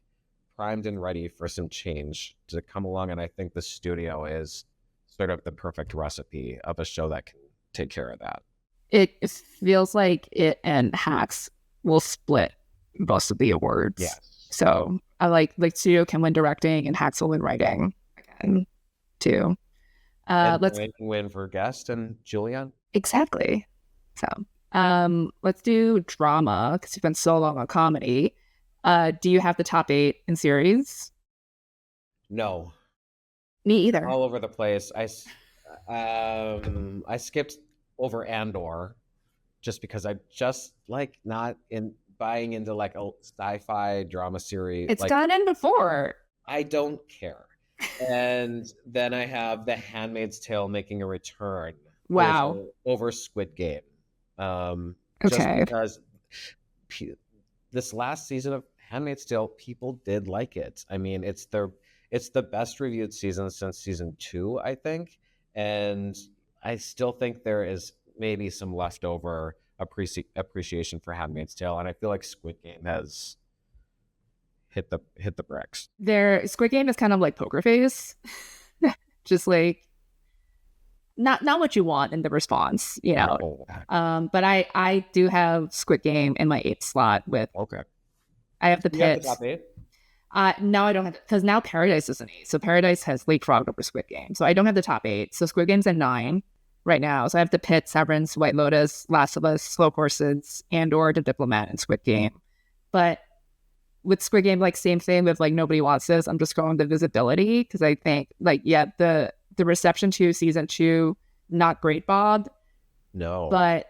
primed and ready for some change to come along. And I think the studio is sort of the perfect recipe of a show that can take care of that. It feels like it and Hacks will split most of the awards. Yes. So I like studio can win directing and Hacks will win writing again too. And Let's win for guest and Julian. exactly. So let's do drama because you've been so long on comedy. Do you have the top 8 in series? No, Me either. all over the place. I skipped over Andor just because I just like not in buying into like a sci-fi drama series. It's like, gone in before. I don't care. And then I have The Handmaid's Tale making a return. Wow. Over Squid Game. Just Okay. because this last season of Handmaid's Tale, people did like it. I mean, it's the best reviewed season since season 2, I think. And I still think there is maybe some leftover appreciation for Handmaid's Tale. And I feel like Squid Game has hit the bricks. Their Squid Game is kind of like Poker Face. Just like not what you want in the response, you know. But I do have Squid Game in my 8th slot with Okay. I have the You have Pit. the top 8? No, I don't have because now Paradise is an 8. So Paradise has leapfrogged over Squid Game. So I don't have the top 8. So Squid Game's at 9 right now. So I have the Pit, Severance, White Lotus, Last of Us, Slow Horses, Andor, The Diplomat, and Squid Game. But with Squid Game, like same thing with like Nobody Wants This. I'm just going the visibility because I think like the reception to season 2 not great, Bob. No, but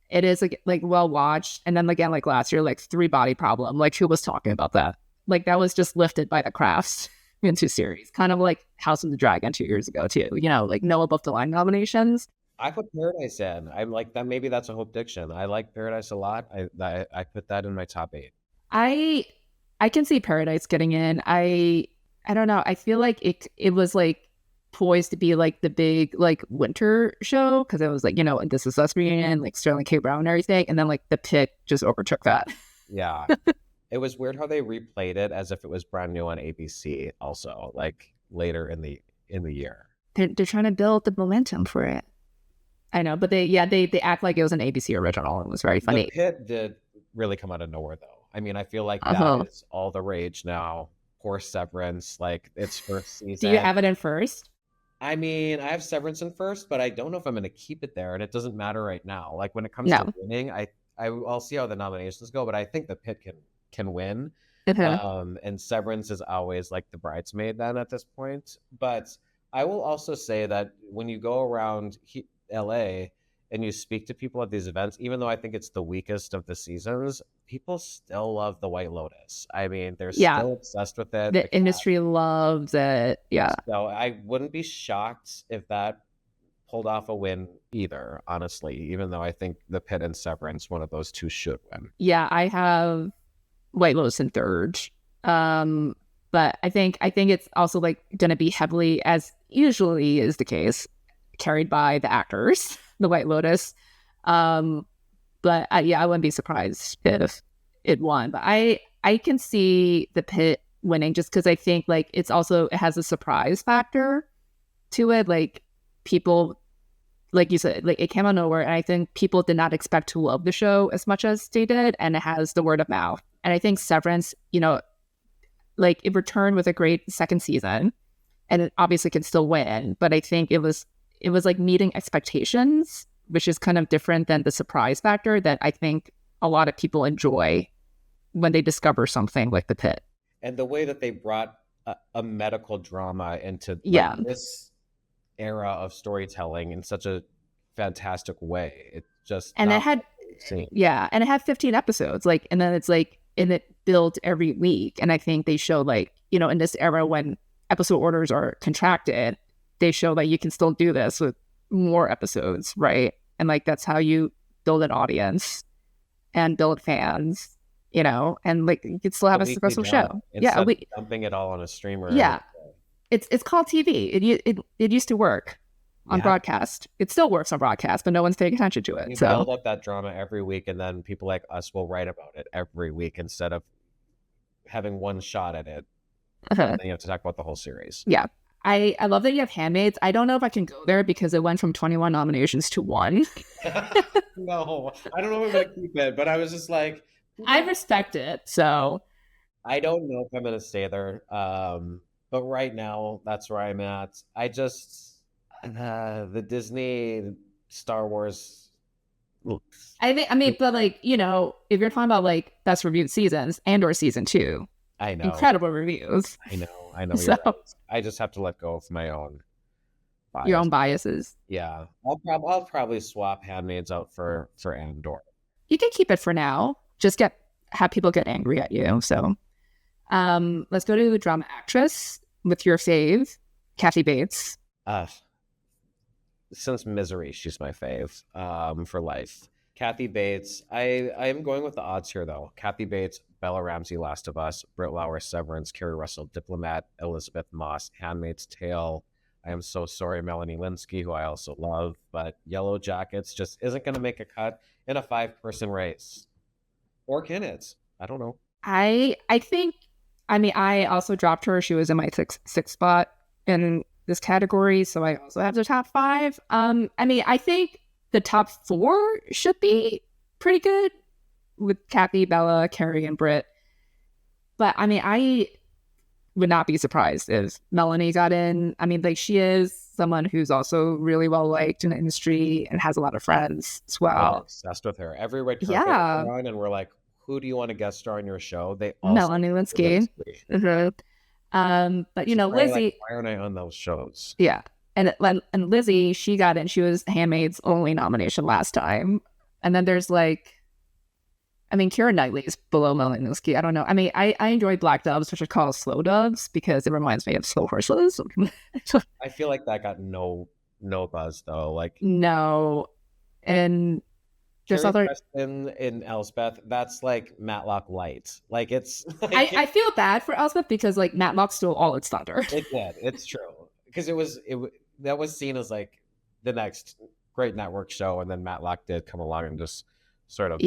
it is like well watched. And then again, like last year, like 3 Body Problem. Like who was talking about that? Like that was just lifted by the crafts into series, kind of like House of the Dragon 2 years ago too. You know, like no above the line nominations. I put Paradise in. I'm like that. Maybe that's a Hope Diction. I like Paradise a lot. I put that in my top 8. I can see Paradise getting in. I don't know. I feel like it was like poised to be like the big like winter show because it was like, you know, This Is Us reunion, like Sterling K. Brown and everything, and then like the Pit just overtook that. Yeah. It was weird how they replayed it as if it was brand new on ABC also, like later in the year. They're trying to build the momentum for it. I know, but they act like it was an ABC original. It was very funny. The Pit did really come out of nowhere though. I mean, I feel like that is all the rage now. Poor Severance, like its first season. Do you have it in first? I mean, I have Severance in first, but I don't know if I'm going to keep it there, and it doesn't matter right now. Like when it comes to winning, I'll see how the nominations go, but I think the Pit can win. And Severance is always like the bridesmaid then at this point. But I will also say that when you go around LA and you speak to people at these events, even though I think it's the weakest of the seasons, people still love the White Lotus. I mean, they're still obsessed with it. The industry loves it. Yeah. So I wouldn't be shocked if that pulled off a win either, honestly, even though I think the Pit and Severance, one of those two should win. Yeah, I have White Lotus in third. But I think it's also like going to be heavily, as usually is the case, carried by the actors, the White Lotus. But I wouldn't be surprised if it won. But I can see the Pit winning just because I think like it has a surprise factor to it. Like people, like you said, like it came out of nowhere, and I think people did not expect to love the show as much as they did, and it has the word of mouth. And I think Severance, you know, like it returned with a great second season, and it obviously can still win. But I think it was like meeting expectations, which is kind of different than the surprise factor that I think a lot of people enjoy when they discover something like the Pit. And the way that they brought a medical drama into this era of storytelling in such a fantastic way. It just and it had insane. And it had 15 episodes, like, and then it's like, and it built every week. And I think they show like, you know, in this era when episode orders are contracted, they show that you can still do this with more episodes, right? And like that's how you build an audience and build fans, you know, and like you could still have a successful show. Instead of dumping it all on a streamer. Yeah. It's called TV. It used to work on broadcast. It still works on broadcast, but no one's paying attention to it. You So build up that drama every week, and then people like us will write about it every week instead of having one shot at it. And then you have to talk about the whole series. Yeah. I love that you have Handmaids. I don't know if I can go there because it went from 21 nominations to 1. No, I don't know if I'm gonna keep it, but I was just like, I respect it. So I don't know if I'm gonna stay there. But right now, that's where I'm at. I just the Disney Star Wars. I mean, but like, you know, if you're talking about like best reviewed seasons and or season 2, I know, incredible reviews. I know. So, right. I just have to let go of my own bias. Your own biases. Yeah, I'll probably swap Handmaids out for Andor. You can keep it for now. Just have people get angry at you. So, let's go to drama actress with your fave, Kathy Bates. Since Misery, she's my fave for life. Kathy Bates. I am going with the odds here, though. Kathy Bates, Bella Ramsey, Last of Us, Britt Lauer, Severance, Kerry Russell, Diplomat, Elizabeth Moss, Handmaid's Tale. I am so sorry, Melanie Linsky, who I also love, but Yellow Jackets just isn't going to make a cut in a 5-person race. Or can it? I don't know. I think, I mean, I also dropped her. She was in my sixth spot in this category, so I also have the top 5. I mean, I think the top 4 should be pretty good with Kathy, Bella, Carrie, and Britt. But I mean, I would not be surprised if Melanie got in. I mean, like, she is someone who's also really well liked in the industry and has a lot of friends as well. I'm obsessed with her. Every red carpet we're on, and we're like, who do you want to guest star on your show? They all Melanie Linsky. But you know, Lizzie. Like, why aren't I on those shows? Yeah, and Lizzie, she got in. She was Handmaid's only nomination last time, and then there's like, I mean, Keira Knightley's below Melanie Linsky. I don't know. I mean, I enjoy Black Doves, which are called slow doves because it reminds me of slow horses. I feel like that got no buzz though. Like no, and there's other in Elspeth. That's like Matlock light. Like it's. Like, I feel bad for Elspeth because like Matlock stole all its thunder. It did. It's true because that was seen as like the next great network show, and then Matlock did come along and just sort of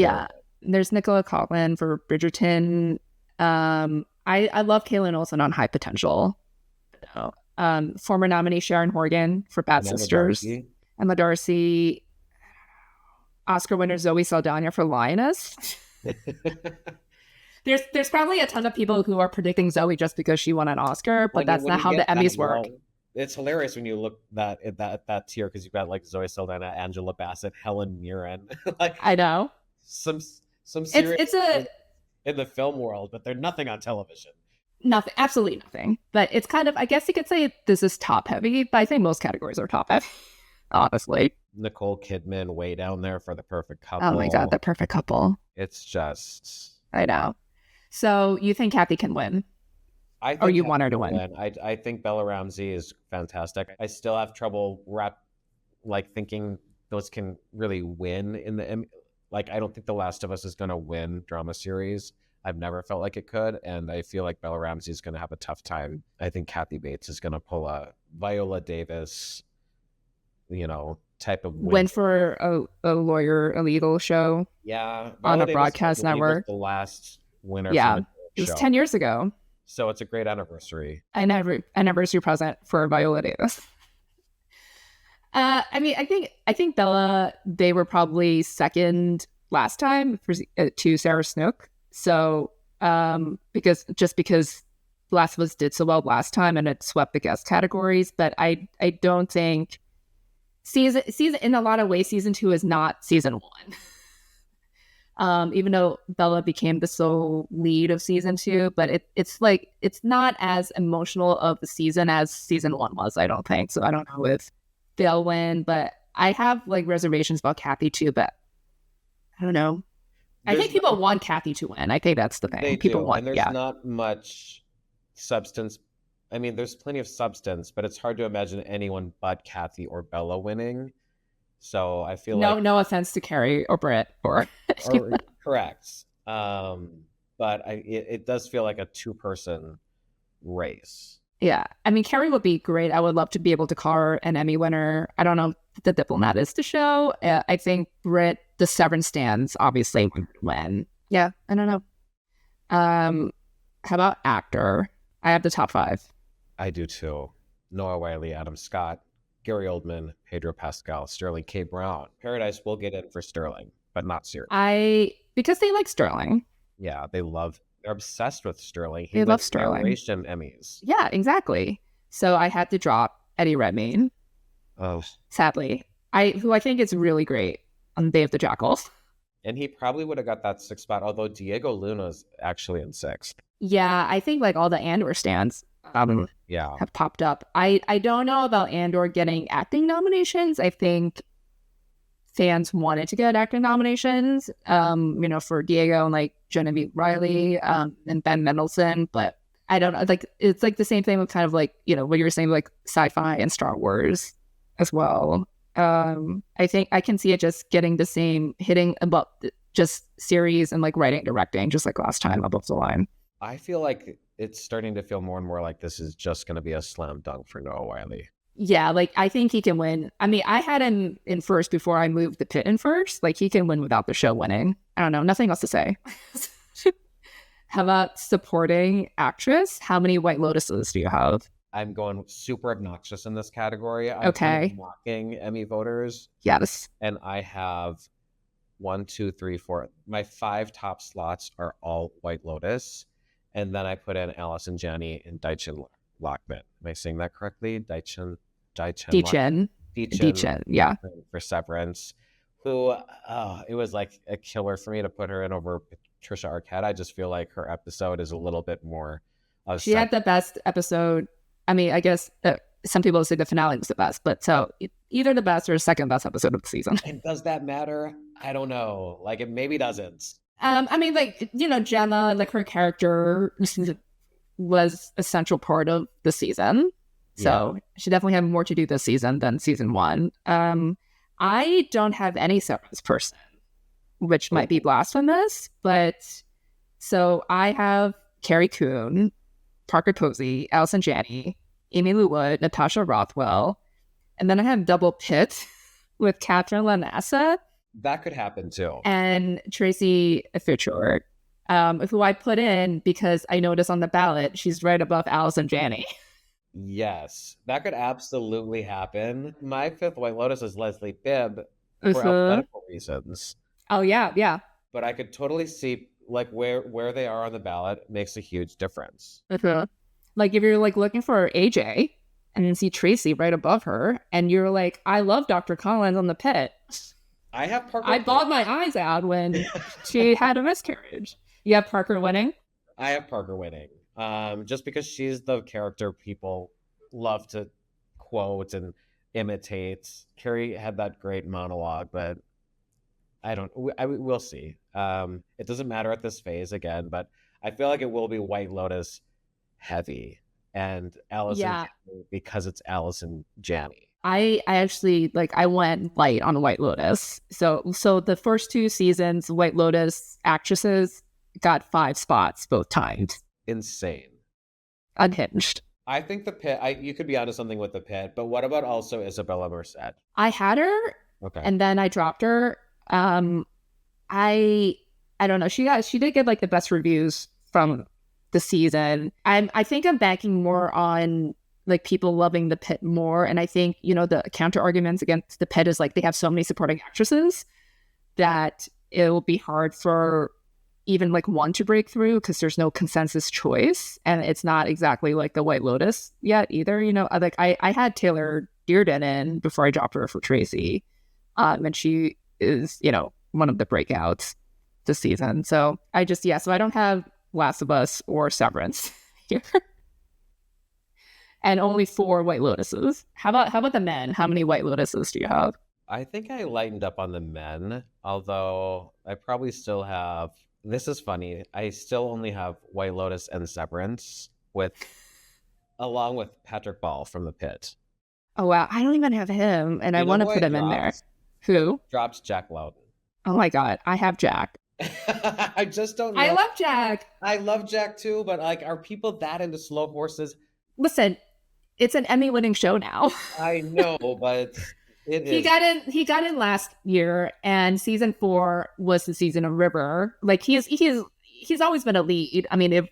There's Nicola Coughlan for Bridgerton. I love Kaylin Olsen on High Potential. Former nominee Sharon Horgan for Bad Sisters. Emma Darcy. Oscar winner Zoe Saldana for Lioness. There's probably a ton of people who are predicting Zoe just because she won an Oscar, but that's not how the Emmys work. It's hilarious when you look at that tier because you've got like Zoe Saldana, Angela Bassett, Helen Mirren. Like I know some serious it's in the film world, but they're nothing on television. Nothing, absolutely nothing. But it's kind of, I guess you could say this is top heavy, but I think most categories are top heavy, honestly. Nicole Kidman way down there for The Perfect Couple. Oh my God, The Perfect Couple. It's just... I know. So you think Kathy can win? Or you want her to win? I think Bella Ramsey is fantastic. I still have trouble thinking those can really win in the Emmy. Like, I don't think The Last of Us is going to win drama series. I've never felt like it could, and I feel like Bella Ramsey is going to have a tough time. I think Kathy Bates is going to pull a Viola Davis, type of win for a legal show. Yeah, on a broadcast network. The last winner. Yeah, it was 10 years ago. So it's a great anniversary. Anniversary present for Viola Davis. I mean, I think Bella, they were probably second last time to Sarah Snook. So because Last of Us did so well last time and it swept the guest categories, but I don't think season in a lot of ways season 2 is not season 1. Even though Bella became the sole lead of season 2, but it's not as emotional of the season as season 1 was, I don't think. So I don't know if they'll win, but I have reservations about Kathy too, but I don't know. I think people want Kathy to win. I think that's the thing. People want, and there's not much substance. I mean, there's plenty of substance, but it's hard to imagine anyone but Kathy or Bella winning. So I feel no offense to Carrie or Britt or correct. But it does feel like a 2-person race. Yeah. I mean, Carrie would be great. I would love to be able to call her an Emmy winner. I don't know if The Diplomat is the show. I think Brit, the Severance stands, obviously would win. Yeah, I don't know. How about actor? I have the top 5. I do too. Noah Wyle, Adam Scott, Gary Oldman, Pedro Pascal, Sterling K. Brown. Paradise will get in for Sterling, but not Siri. Because they like Sterling. Yeah, they're obsessed with Sterling. They love Sterling. Narration Emmys. Yeah, exactly. So I had to drop Eddie Redmayne. Oh, sadly, who I think is really great on Day of the Jackals. And he probably would have got that 6th spot, although Diego Luna's actually in 6th. Yeah, I think like all the Andor stands have popped up. I don't know about Andor getting acting nominations. I think fans wanted to get acting nominations, for Diego and like Genevieve Riley and Ben Mendelsohn, but I don't know. Like it's like the same thing with kind of like, what you were saying, like sci-fi and Star Wars as well. I think I can see it just getting the same hitting above just series and like writing, directing, just like last time above the line. I feel like it's starting to feel more and more like this is just going to be a slam dunk for Noah Wyle. Yeah, like I think he can win. I mean, I had him in first before I moved the pit in first. Like he can win without the show winning. I don't know. Nothing else to say. How about supporting actress? How many White Lotuses do you have? I'm going super obnoxious in this category. Okay. Kind of mocking Emmy voters. Yes. And I have 1, 2, 3, 4. My 5 top slots are all White Lotus. And then I put in Allison Janney and Daichen Lockman. Am I saying that correctly? Daichen, yeah. For Severance. Who, it was like a killer for me to put her in over Patricia Arquette. I just feel like her episode is a little bit more. She had the best episode. I mean, I guess some people say the finale was the best, but so either the best or second best episode of the season. And does that matter? I don't know. Like it maybe doesn't. I mean, like, Gemma, like her character was a central part of the season. So she definitely had more to do this season than season 1. I don't have any Severance person, which might be blasphemous, but so I have Carrie Coon, Parker Posey, Allison Janney, Amy Lou Wood, Natasha Rothwell, and then I have double pit with Catherine Lanassa. That could happen too. And Tracy Fitzgerald, who I put in because I noticed on the ballot she's right above Allison Janney. Yes, that could absolutely happen. My 5th White Lotus is Leslie Bibb for alphabetical reasons. Oh yeah. But I could totally see like where they are on the ballot makes a huge difference. Like if you're like looking for AJ and then see Tracy right above her, and you're like, I love Dr. Collins on the pit. I have Parker. I bawled my eyes out when she had a miscarriage. You have Parker winning? I have Parker winning. Just because she's the character people love to quote and imitate. Carrie had that great monologue, but we'll see. It doesn't matter at this phase again, but I feel like it will be White Lotus heavy and Allison Janney because it's Allison Janney. I actually I went light on White Lotus. So the first 2 seasons, White Lotus actresses got 5 spots both times. Insane. Unhinged. I think the pit. You could be onto something with the pit, but what about also Isabella Merced? I had her, and then I dropped her. I don't know. She did get like the best reviews from the season. I think I'm banking more on like people loving the pit more, and I think the counter arguments against the pit is like they have so many supporting actresses that it will be hard for even like one to break through because there's no consensus choice, and it's not exactly like the White Lotus yet either. I had Taylor Dearden in before I dropped her for Tracy, and she is one of the breakouts this season. So so I don't have Last of Us or Severance here. And only 4 White Lotuses. How about the men? How many White Lotuses do you have? I think I lightened up on the men, although I probably still have. This is funny. I still only have White Lotus and Severance along with Patrick Ball from the pit. Oh wow, I don't even have him, and I want to put him in there. Who dropped? Jack Loudon. Oh my god, I have Jack. I just don't know. I love Jack. I love Jack too, but like, are people that into slow horses? Listen, it's an Emmy-winning show now. I know, but it He is. got in. He got in last year, and season 4 was the season of River. Like he's always been a lead. I mean, if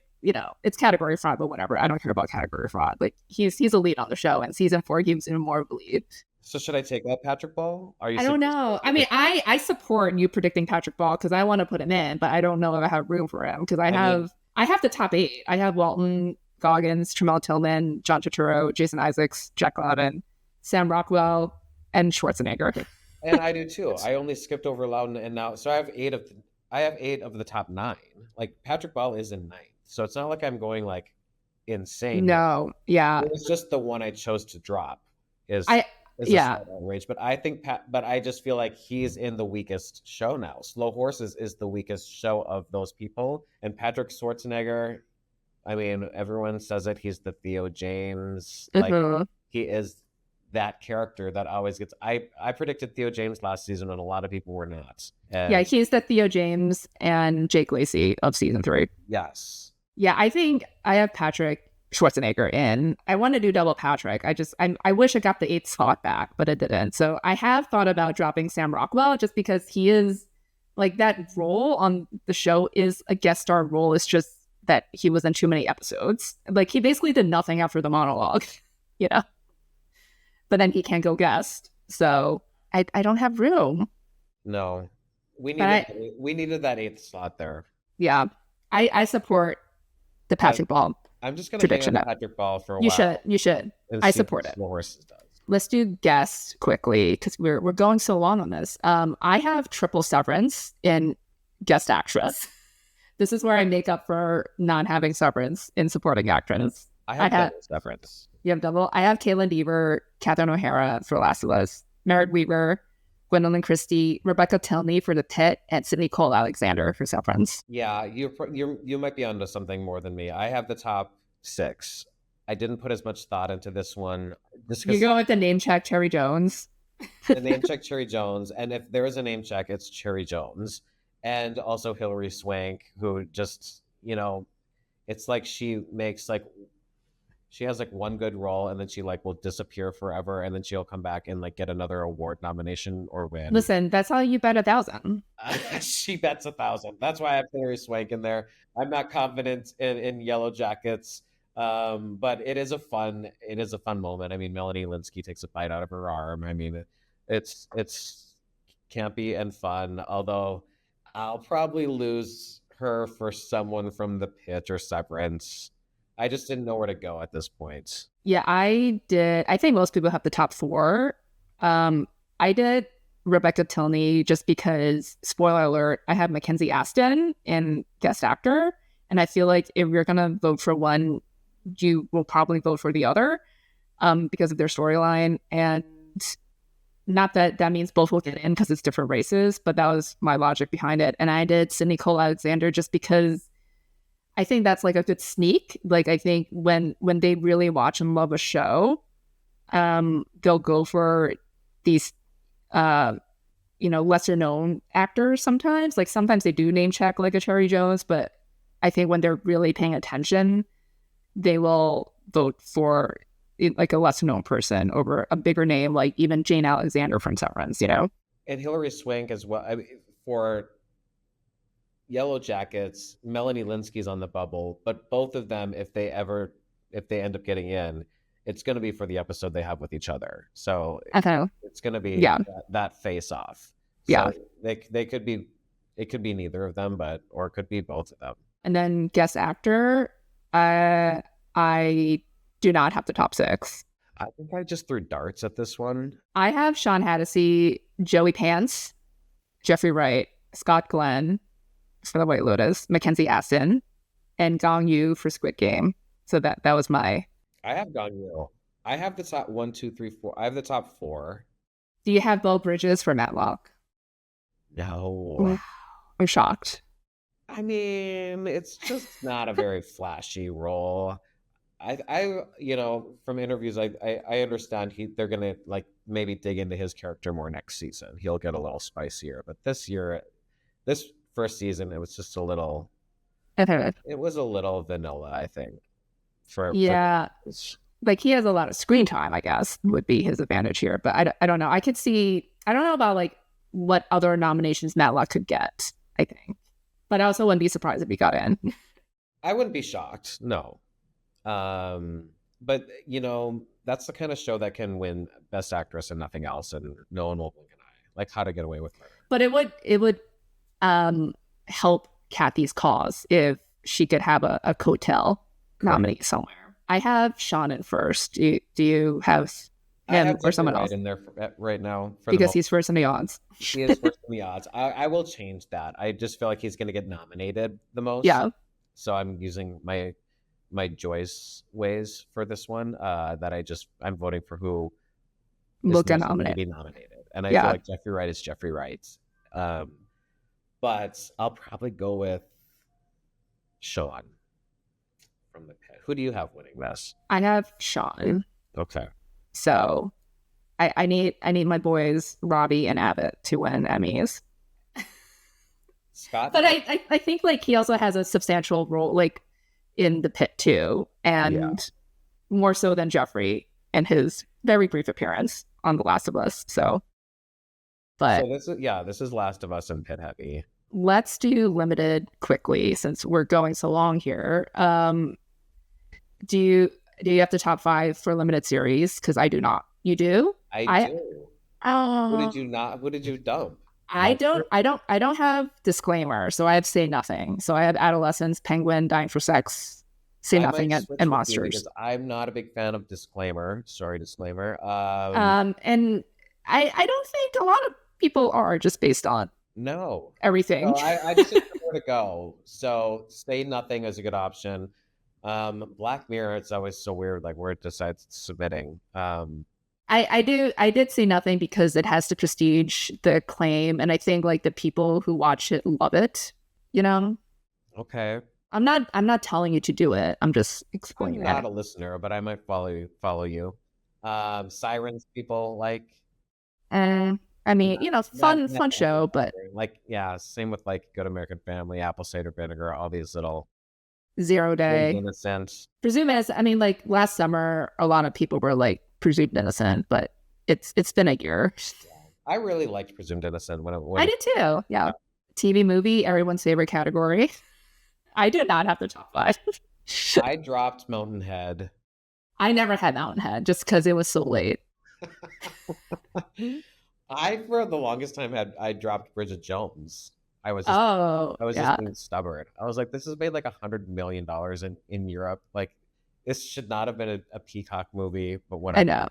it's category fraud, but whatever. I don't care about category fraud. Like he's a lead on the show, and season 4 gives him more of a lead. So should I take out Patrick Ball? Are you I don't serious? know. I mean, I support you predicting Patrick Ball because I want to put him in, but I don't know if I have room for him because I have the top 8. I have Walton, Goggins, Tramel Tillman, John Turturro, Jason Isaacs, Jack Loudon, Sam Rockwell, and Schwarzenegger. And I do too. I only skipped over Loudon, and now so I have 8 of the top 9. Like Patrick Ball is in 9th, so it's not like I'm going like insane. No, yeah, It was just the one I chose to drop. Is I is a yeah. slight outrage, but I think but I just feel like he's in the weakest show now. Slow Horses is the weakest show of those people, and Patrick Schwarzenegger. I mean, everyone says it. He's the Theo James. Like Mhm. he is that character that always gets. I predicted Theo James last season, and a lot of people were not. And Yeah, he's the Theo James and Jake Lacey of season 3. yes, Yeah, I think I have Patrick Schwarzenegger in. I want to do double Patrick. I wish I got the 8th spot back, but it didn't. So I have thought about dropping Sam Rockwell just because he is like that role on the show is a guest star role. It's just that he was in too many episodes. Like he basically did nothing after the monologue, you know. But then he can't go guest. So I don't have room. no, we But needed that 8th slot there. yeah, I support the Patrick Ball I'm just gonna hang prediction. on Patrick Ball for a You while. should. You should. And I see support what it. Slow Horses does. Let's do guest quickly because we're going so long on this. I have triple Severance in guest actress. This is where I make up for not having Severance in supporting actress. I have double Severance. You have double. I have Caitlin Deaver, Catherine O'Hara for Last of Us, Merritt Weaver, Gwendolyn Christie, Rebecca Tilney for The Pit, and Sydney Cole Alexander for Severance. Yeah, you might be onto something more than me. I have the top 6. I didn't put as much thought into this one. Just You go with the name check Cherry Jones. the name check Cherry Jones, and if there is a name check, it's Cherry Jones, and also Hilary Swank, who just it's like she has like one good role, and then she like will disappear forever, and then she'll come back and like get another award nomination or win. Listen, that's how you bet 1,000. She bets 1,000. That's why I have Hilary Swank in there. I'm not confident in Yellow Jackets, but it is a fun moment. I mean, Melanie Linsky takes a bite out of her arm. I mean, it's campy and fun. Although I'll probably lose her for someone from The Pit or Severance. I just didn't know where to go at this point. Yeah, I did. I think most people have the top 4. I did Rebecca Tilney just because, spoiler alert, I have Mackenzie Aston in guest actor. And I feel like if you're going to vote for one, you will probably vote for the other because of their storyline. And not that that means both will get in because it's different races, but that was my logic behind it. And I did Sydney Cole Alexander just because I think that's like a good sneak. Like I think when they really watch and love a show, they'll go for these lesser known actors sometimes. Like sometimes they do name check like a Cherry Jones, but I think when they're really paying attention, they will vote for like a lesser known person over a bigger name, like even Jane Alexander from Severance, And Hilary Swank as well. I mean, for Yellow Jackets, Melanie Linsky's on the bubble, but both of them, if they end up getting in, it's going to be for the episode they have with each other. So it's going to be that face off. So they could be, it could be neither of them, or it could be both of them. And then guest actor, I do not have the top 6. I think I just threw darts at this one. I have Sean Hattasey, Joey Pants, Jeffrey Wright, Scott Glenn for The White Lotus, Mackenzie Aston, and Gong Yu for Squid Game. So that was my... I have Gong Yu. I have the top 1, 2, 3, 4. I have the top 4. Do you have Beau Bridges for Matlock? No. Wow. I'm shocked. I mean, it's just not a very flashy role. I from interviews, I understand they're gonna like maybe dig into his character more next season. He'll get a little spicier, but this first season, it was just a little. It was a little vanilla, I think. Yeah. Like he has a lot of screen time, I guess, would be his advantage here. But I don't know. I don't know about like what other nominations Matlock could get, I think. But I also wouldn't be surprised if he got in. I wouldn't be shocked. No. But that's the kind of show that can win Best Actress and nothing else, and no one will blink an eye. Like How to Get Away with Murder. But it would help Kathy's cause if she could have a coattail nominee somewhere. I have Sean in first. Do you have him or someone else in there right now? Because he's first in the odds. He is first in the odds. I will change that. I just feel like he's going to get nominated the most. Yeah. So I'm using my Joyce ways for this one. I'm voting for who will get nominated. Be nominated, and I feel like Jeffrey Wright is Jeffrey Wright. But I'll probably go with Sean from the pit. Who do you have winning this? I have Sean. Okay. So I need my boys Robbie and Abbott to win Emmys. Scott, but I think like he also has a substantial role like in the pit too, and more so than Jeffrey in his very brief appearance on The Last of Us. So this is Last of Us and pit heavy. Let's do limited quickly since we're going so long here. Do you have the top 5 for limited series? Because I do not. You do? I do. Who did you not? Who did you dump? I don't have disclaimer, so I have Say Nothing. So I have Adolescence, Penguin, Dying for Sex, Say Nothing, and Monsters. I'm not a big fan of disclaimer. Sorry, disclaimer. And I don't think a lot of people are just based on everything. No, I just didn't know where to go. So Say Nothing is a good option. Black Mirror, it's always so weird, like where it decides submitting. I did Say Nothing because it has the prestige, the acclaim, and I think like the people who watch it love it. Okay. I'm not telling you to do it. I'm just explaining. I'm not a listener, but I might follow you. Sirens people like. I mean, fun show, but same with like Good American Family, Apple Cider Vinegar, all these little. 0 Day. Innocent. Presumed Innocent. I mean, like last summer, a lot of people were like Presumed Innocent, but it's been a year. I really liked Presumed Innocent when I did too. Yeah. TV movie, everyone's favorite category. I did not have the top 5. I dropped Mountain Head. I never had Mountain Head just because it was so late. For the longest time I dropped Bridget Jones. I was just being stubborn. I was like, this has made like $100 million in Europe. Like, this should not have been a Peacock movie, but whatever.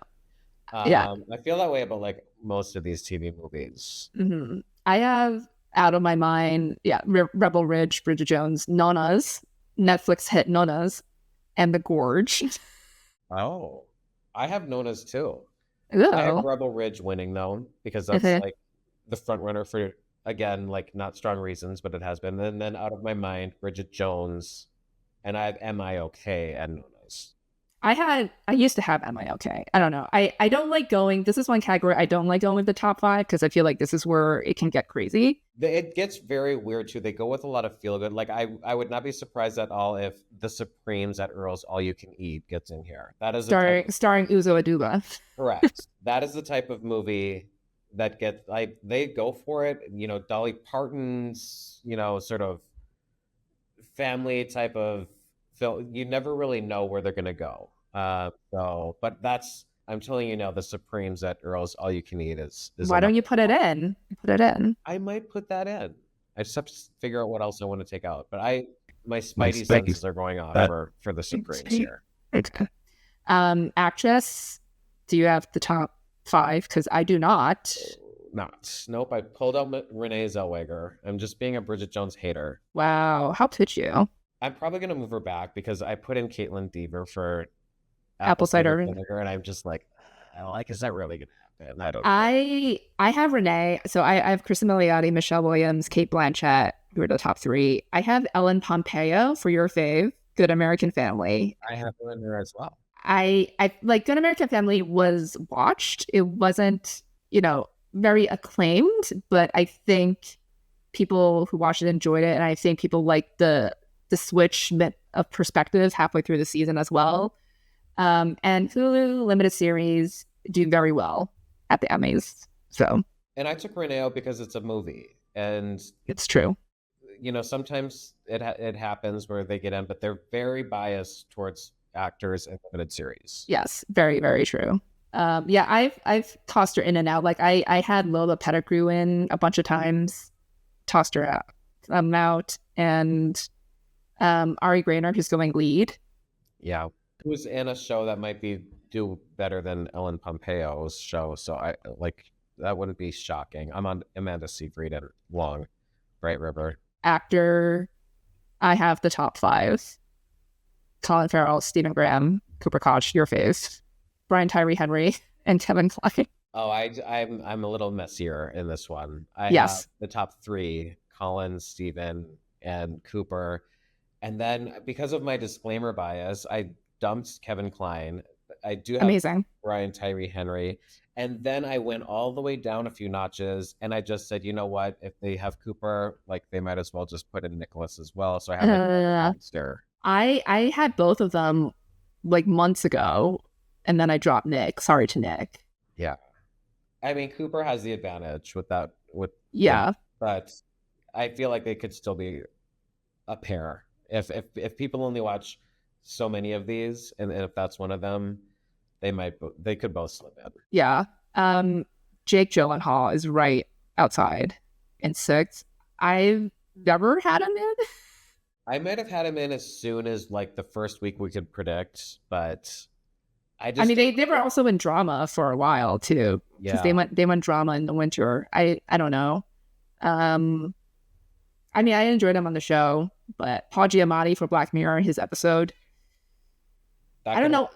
I know. I feel that way about like most of these TV movies. Mm-hmm. I have Out of My Mind, Rebel Ridge, Bridget Jones, Nonas, Netflix hit Nonas, and The Gorge. Oh, I have Nonas too. Ooh. I have Rebel Ridge winning though, because that's like the front runner for. Again, like not strong reasons, but it has been. And then Out of My Mind, Bridget Jones, and I have Am I Okay and Nonas. I used to have Am I Okay. I don't know. I don't like going. This is one category I don't like going with the top 5 because I feel like this is where it can get crazy. It gets very weird too. They go with a lot of feel good. Like I would not be surprised at all if The Supremes at Earl's All You Can Eat gets in here. That is starring Uzo Aduba. Correct. That is the type of movie that get like they go for it. Dolly Parton's sort of family type of film. You never really know where they're gonna go. But I'm telling you now, The Supremes at Earl's All You Can Eat is why don't you put it in? I might put that in. I just have to figure out what else I want to take out. But my spidey senses are going off for The Supremes here. Actress, do you have the top 5? Because I do not. Nope. I pulled out Renee Zellweger. I'm just being a Bridget Jones hater. Wow. How could you? I'm probably going to move her back because I put in Caitlin Dever for Apple Cider Vinegar, and I'm just like, is that really going to happen? I don't know. I have Renee. So I have Kristen Milioti, Michelle Williams, Cate Blanchett, who are the top 3. I have Ellen Pompeo for your fave, Good American Family. I have her in there as well. I like Good American Family was watched. It wasn't, very acclaimed, but I think people who watched it enjoyed it, and I think people liked the the switch of perspective halfway through the season as well. And Hulu limited series do very well at the Emmys. So, and I took Renee out because it's a movie, and it's true. Sometimes it happens where they get in, but they're very biased towards actors in limited series. Yes, very, very true. I've tossed her in and out. Like I had Lola Pettigrew in a bunch of times, tossed her out, and Ari Graynor, who's going lead. Yeah, who's in a show that might do better than Ellen Pompeo's show. So that wouldn't be shocking. I'm on Amanda Seyfried and Long, Bright River. Actor, I have the top 5: Colin Farrell, Stephen Graham, Cooper Koch, your face, Brian Tyree Henry, and Kevin Kline. Oh, I'm a little messier in this one. I have the top 3: Colin, Stephen, and Cooper. And then because of my disclaimer bias, I dumped Kevin Kline. I do have amazing Brian Tyree Henry. And then I went all the way down a few notches, and I just said, you know what? If they have Cooper, like they might as well just put in Nicholas as well. So I have a monster. I had both of them like months ago, and then I dropped Nick. Sorry to Nick. Yeah, I mean Cooper has the advantage with that. But I feel like they could still be a pair if people only watch so many of these, and if that's one of them. They could both slip in. Yeah. Jake Gyllenhaal is right outside in 6th. I've never had him in. I might have had him in as soon as like the first week we could predict, but I mean, they were also in drama for a while too. Yeah. They went drama in the winter. I don't know. I mean, I enjoyed him on the show, but Paul Giamatti for Black Mirror, his episode. I don't know.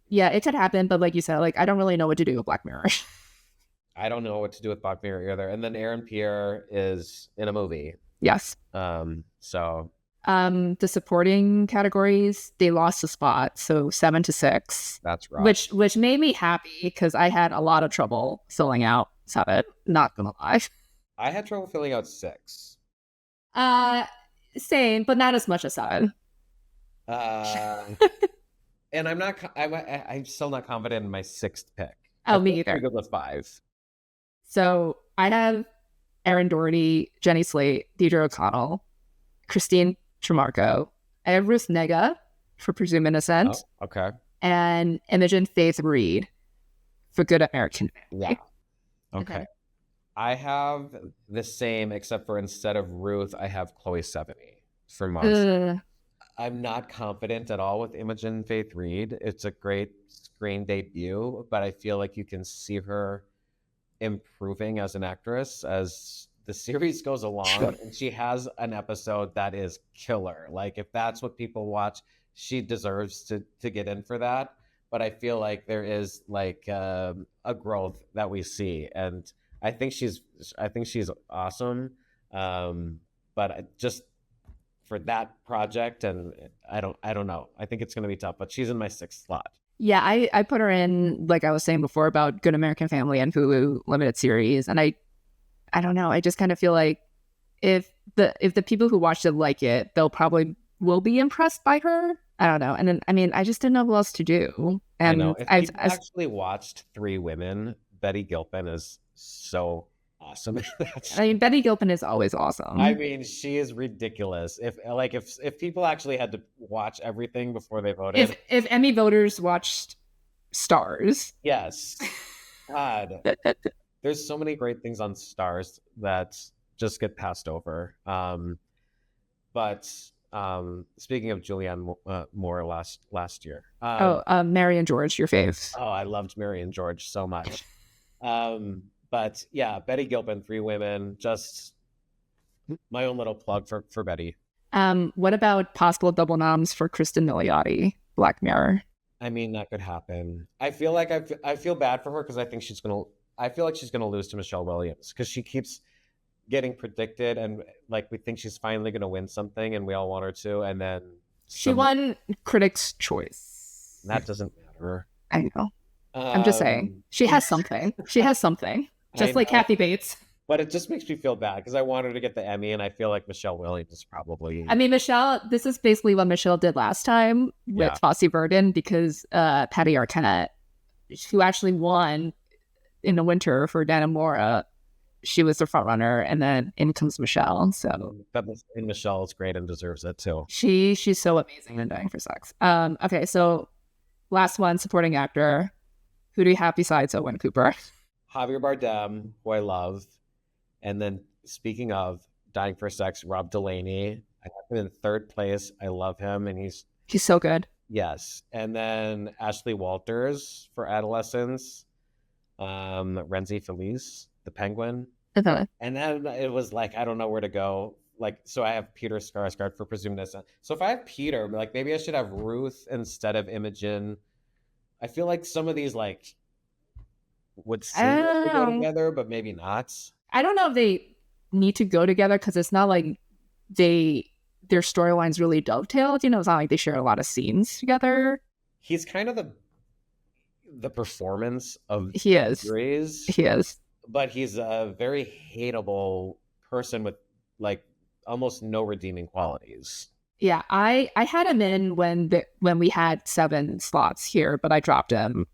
Yeah, it could happen, but like you said, like I don't really know what to do with Black Mirror. I don't know what to do with Black Mirror either. And then Aaron Pierre is in a movie. Yes. So the supporting categories, they lost a spot, so 7 to 6. That's right. Which made me happy because I had a lot of trouble filling out 7. Not gonna lie. I had trouble filling out 6. Same, but not as much as 7. And I'm still not confident in my 6th pick. Oh, me either. Good with 5. So I have Erin Doherty, Jenny Slate, Deidre O'Connell, Christine Tremarco. I have Ruth Nega for Presumed Innocent. Oh, okay. And Imogen Faith Reed for Good American Family. Yeah. Okay. I have the same, except for instead of Ruth, I have Chloe Sevigny for Monster. I'm not confident at all with Imogen Faith Reed. It's a great screen debut, but I feel like you can see her improving as an actress as the series goes along. And she has an episode that is killer. Like if that's what people watch, she deserves to get in for that. But I feel like there is like a growth that we see, and I think she's awesome. But just for that project, and I don't know. I think it's going to be tough, but she's in my 6th slot. Yeah, I put her in, like I was saying before, about Good American Family and Hulu limited series, and I don't know. I just kind of feel like if the people who watched it like it, they'll probably will be impressed by her. I don't know. And then I mean, I just didn't know what else to do. And I know. If people actually watched Three Women, Betty Gilpin is so awesome. I mean, Betty Gilpin is always awesome. I mean, she is ridiculous. If people actually had to watch everything before they voted. If Emmy voters watched Stars. Yes. God. There's so many great things on Stars that just get passed over. But speaking of Julianne Moore last year. Mary and George, your fave. Oh, I loved Mary and George so much. But yeah, Betty Gilpin, Three Women, just my own little plug for Betty. What about possible double noms for Kristen Milioti, Black Mirror? I mean, that could happen. I feel like I feel bad for her because I feel like she's gonna lose to Michelle Williams because she keeps getting predicted, and like we think she's finally gonna win something, and we all want her to, and then she won Critics' Choice. That doesn't matter. I know. I'm just saying she has something. She has something. Just like Kathy Bates. But it just makes me feel bad because I want her to get the Emmy, and I feel like Michelle Williams is probably. I mean, Michelle, this is basically what Michelle did last time with Fosse Verdon, because Patty Arquette, who actually won in the winter for Dan and Mora, she was the front runner, and then in comes Michelle. So And Michelle is great and deserves it too. She's so amazing in Dying for Sex. Okay, so last one, supporting actor. Who do you have besides Owen Cooper? Javier Bardem, who I love. And then speaking of Dying for Sex, Rob Delaney. I have him in third place. I love him, and he's so good. Yes. And then Ashley Walters for Adolescence. Renzi Feliz, the Penguin. Okay. And then it was like, I don't know where to go. Like, so I have Peter Skarsgård for Presumed Innocent. So if I have Peter, like maybe I should have Ruth instead of Imogen. I feel like some of these like would seem to go together, but maybe not. I don't know if they need to go together because it's not like their storylines really dovetailed. You know, it's not like they share a lot of scenes together. He's kind of the performance of he is. Series. He is. But he's a very hateable person with like almost no redeeming qualities. Yeah, I had him in when we had 7 slots here, but I dropped him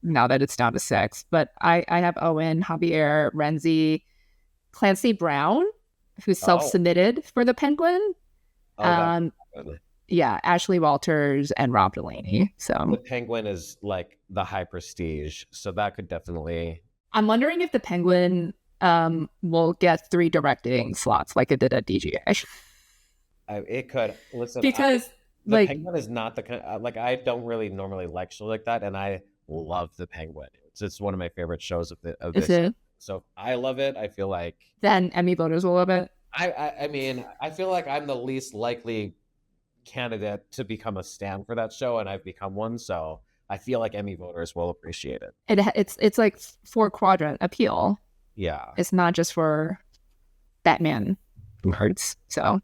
now that it's down to 6. But I have Owen, Javier, Renzi, Clancy Brown, who's self-submitted for the Penguin. Yeah, Ashley Walters and Rob Delaney. So the Penguin is like the high prestige, so that could definitely. I'm wondering if the Penguin will get 3 directing slots like it did at DGA. It could. Listen, because the Penguin is not the kind. I don't really normally like shows like that, and I love the Penguin. It's one of my favorite shows of this. Is it? So I love it. I feel like then Emmy voters will love it. I mean, I feel like I'm the least likely candidate to become a stan for that show, and I've become one. So I feel like Emmy voters will appreciate it. It's like 4-quadrant appeal. Yeah, it's not just for Batman hearts. So,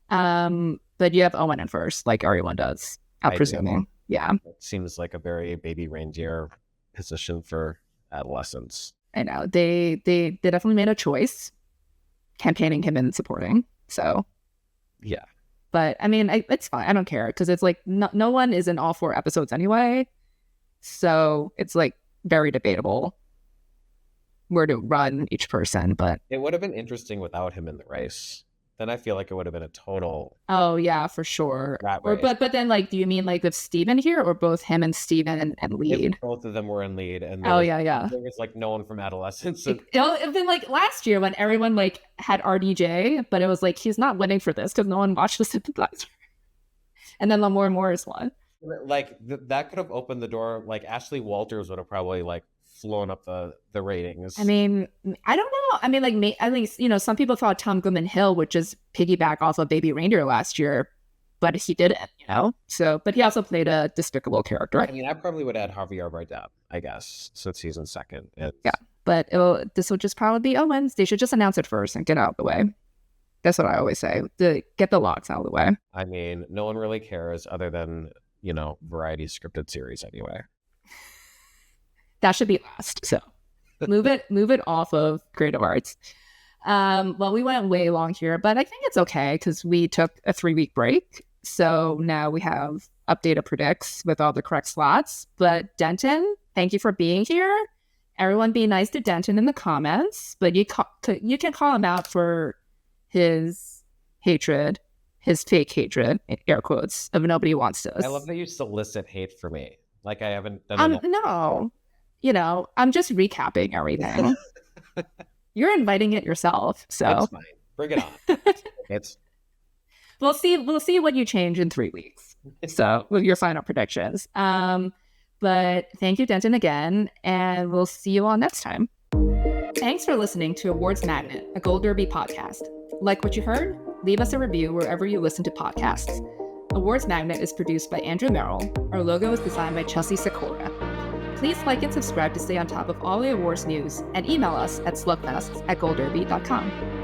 but you have Owen in first, like everyone does. I'm presuming. Yeah, it seems like a very baby reindeer position for adolescents. I know they definitely made a choice, campaigning him and supporting. So, yeah. But I mean, it's fine. I don't care because it's like no one is in all 4 episodes anyway. So it's like very debatable where to run each person. But it would have been interesting without him in the race. Then I feel like it would have been a total. Oh yeah, for sure. But then like, do you mean like with Steven here or both him and Steven and lead? If both of them were in lead, and there was like no one from Adolescence. It'd been like last year when everyone like had RDJ, but it was like he's not winning for this because no one watched The Sympathizer. And then Lamore Morris won. Like that could have opened the door. Like Ashley Walters would have probably like flown up the ratings. I mean, I don't know. I mean, like at least, you know, some people thought Tom Goodman-Hill would just piggyback off of Baby Reindeer last year, but he didn't, you know? So, but he also played a despicable character. I mean, I probably would add Javier Bardem, I guess, since he's in second. Yeah, but this will just probably be Owens. They should just announce it first and get out of the way. That's what I always say. Get the locks out of the way. I mean, no one really cares other than, you know, variety scripted series anyway. That should be last. So move it off of creative arts. Well, we went way long here, but I think it's okay because we took a 3-week break. So now we have updated predicts with all the correct slots. But Denton, thank you for being here. Everyone be nice to Denton in the comments, but you can call him out for his hatred, his fake hatred, air quotes, of Nobody Wants Us. I love that you solicit hate for me. Like I haven't done enough. No. You know, I'm just recapping everything. You're inviting it yourself, so it's fine. Bring it on. We'll see what you change in 3 weeks. So with your final predictions. But thank you, Denton, again, and we'll see you all next time. Thanks for listening to Awards Magnet, a Gold Derby podcast. Like what you heard? Leave us a review wherever you listen to podcasts. Awards Magnet is produced by Andrew Merrill. Our logo is designed by Chelsea Sikora. Please like and subscribe to stay on top of all the awards news and email us at slugfest@goldderby.com.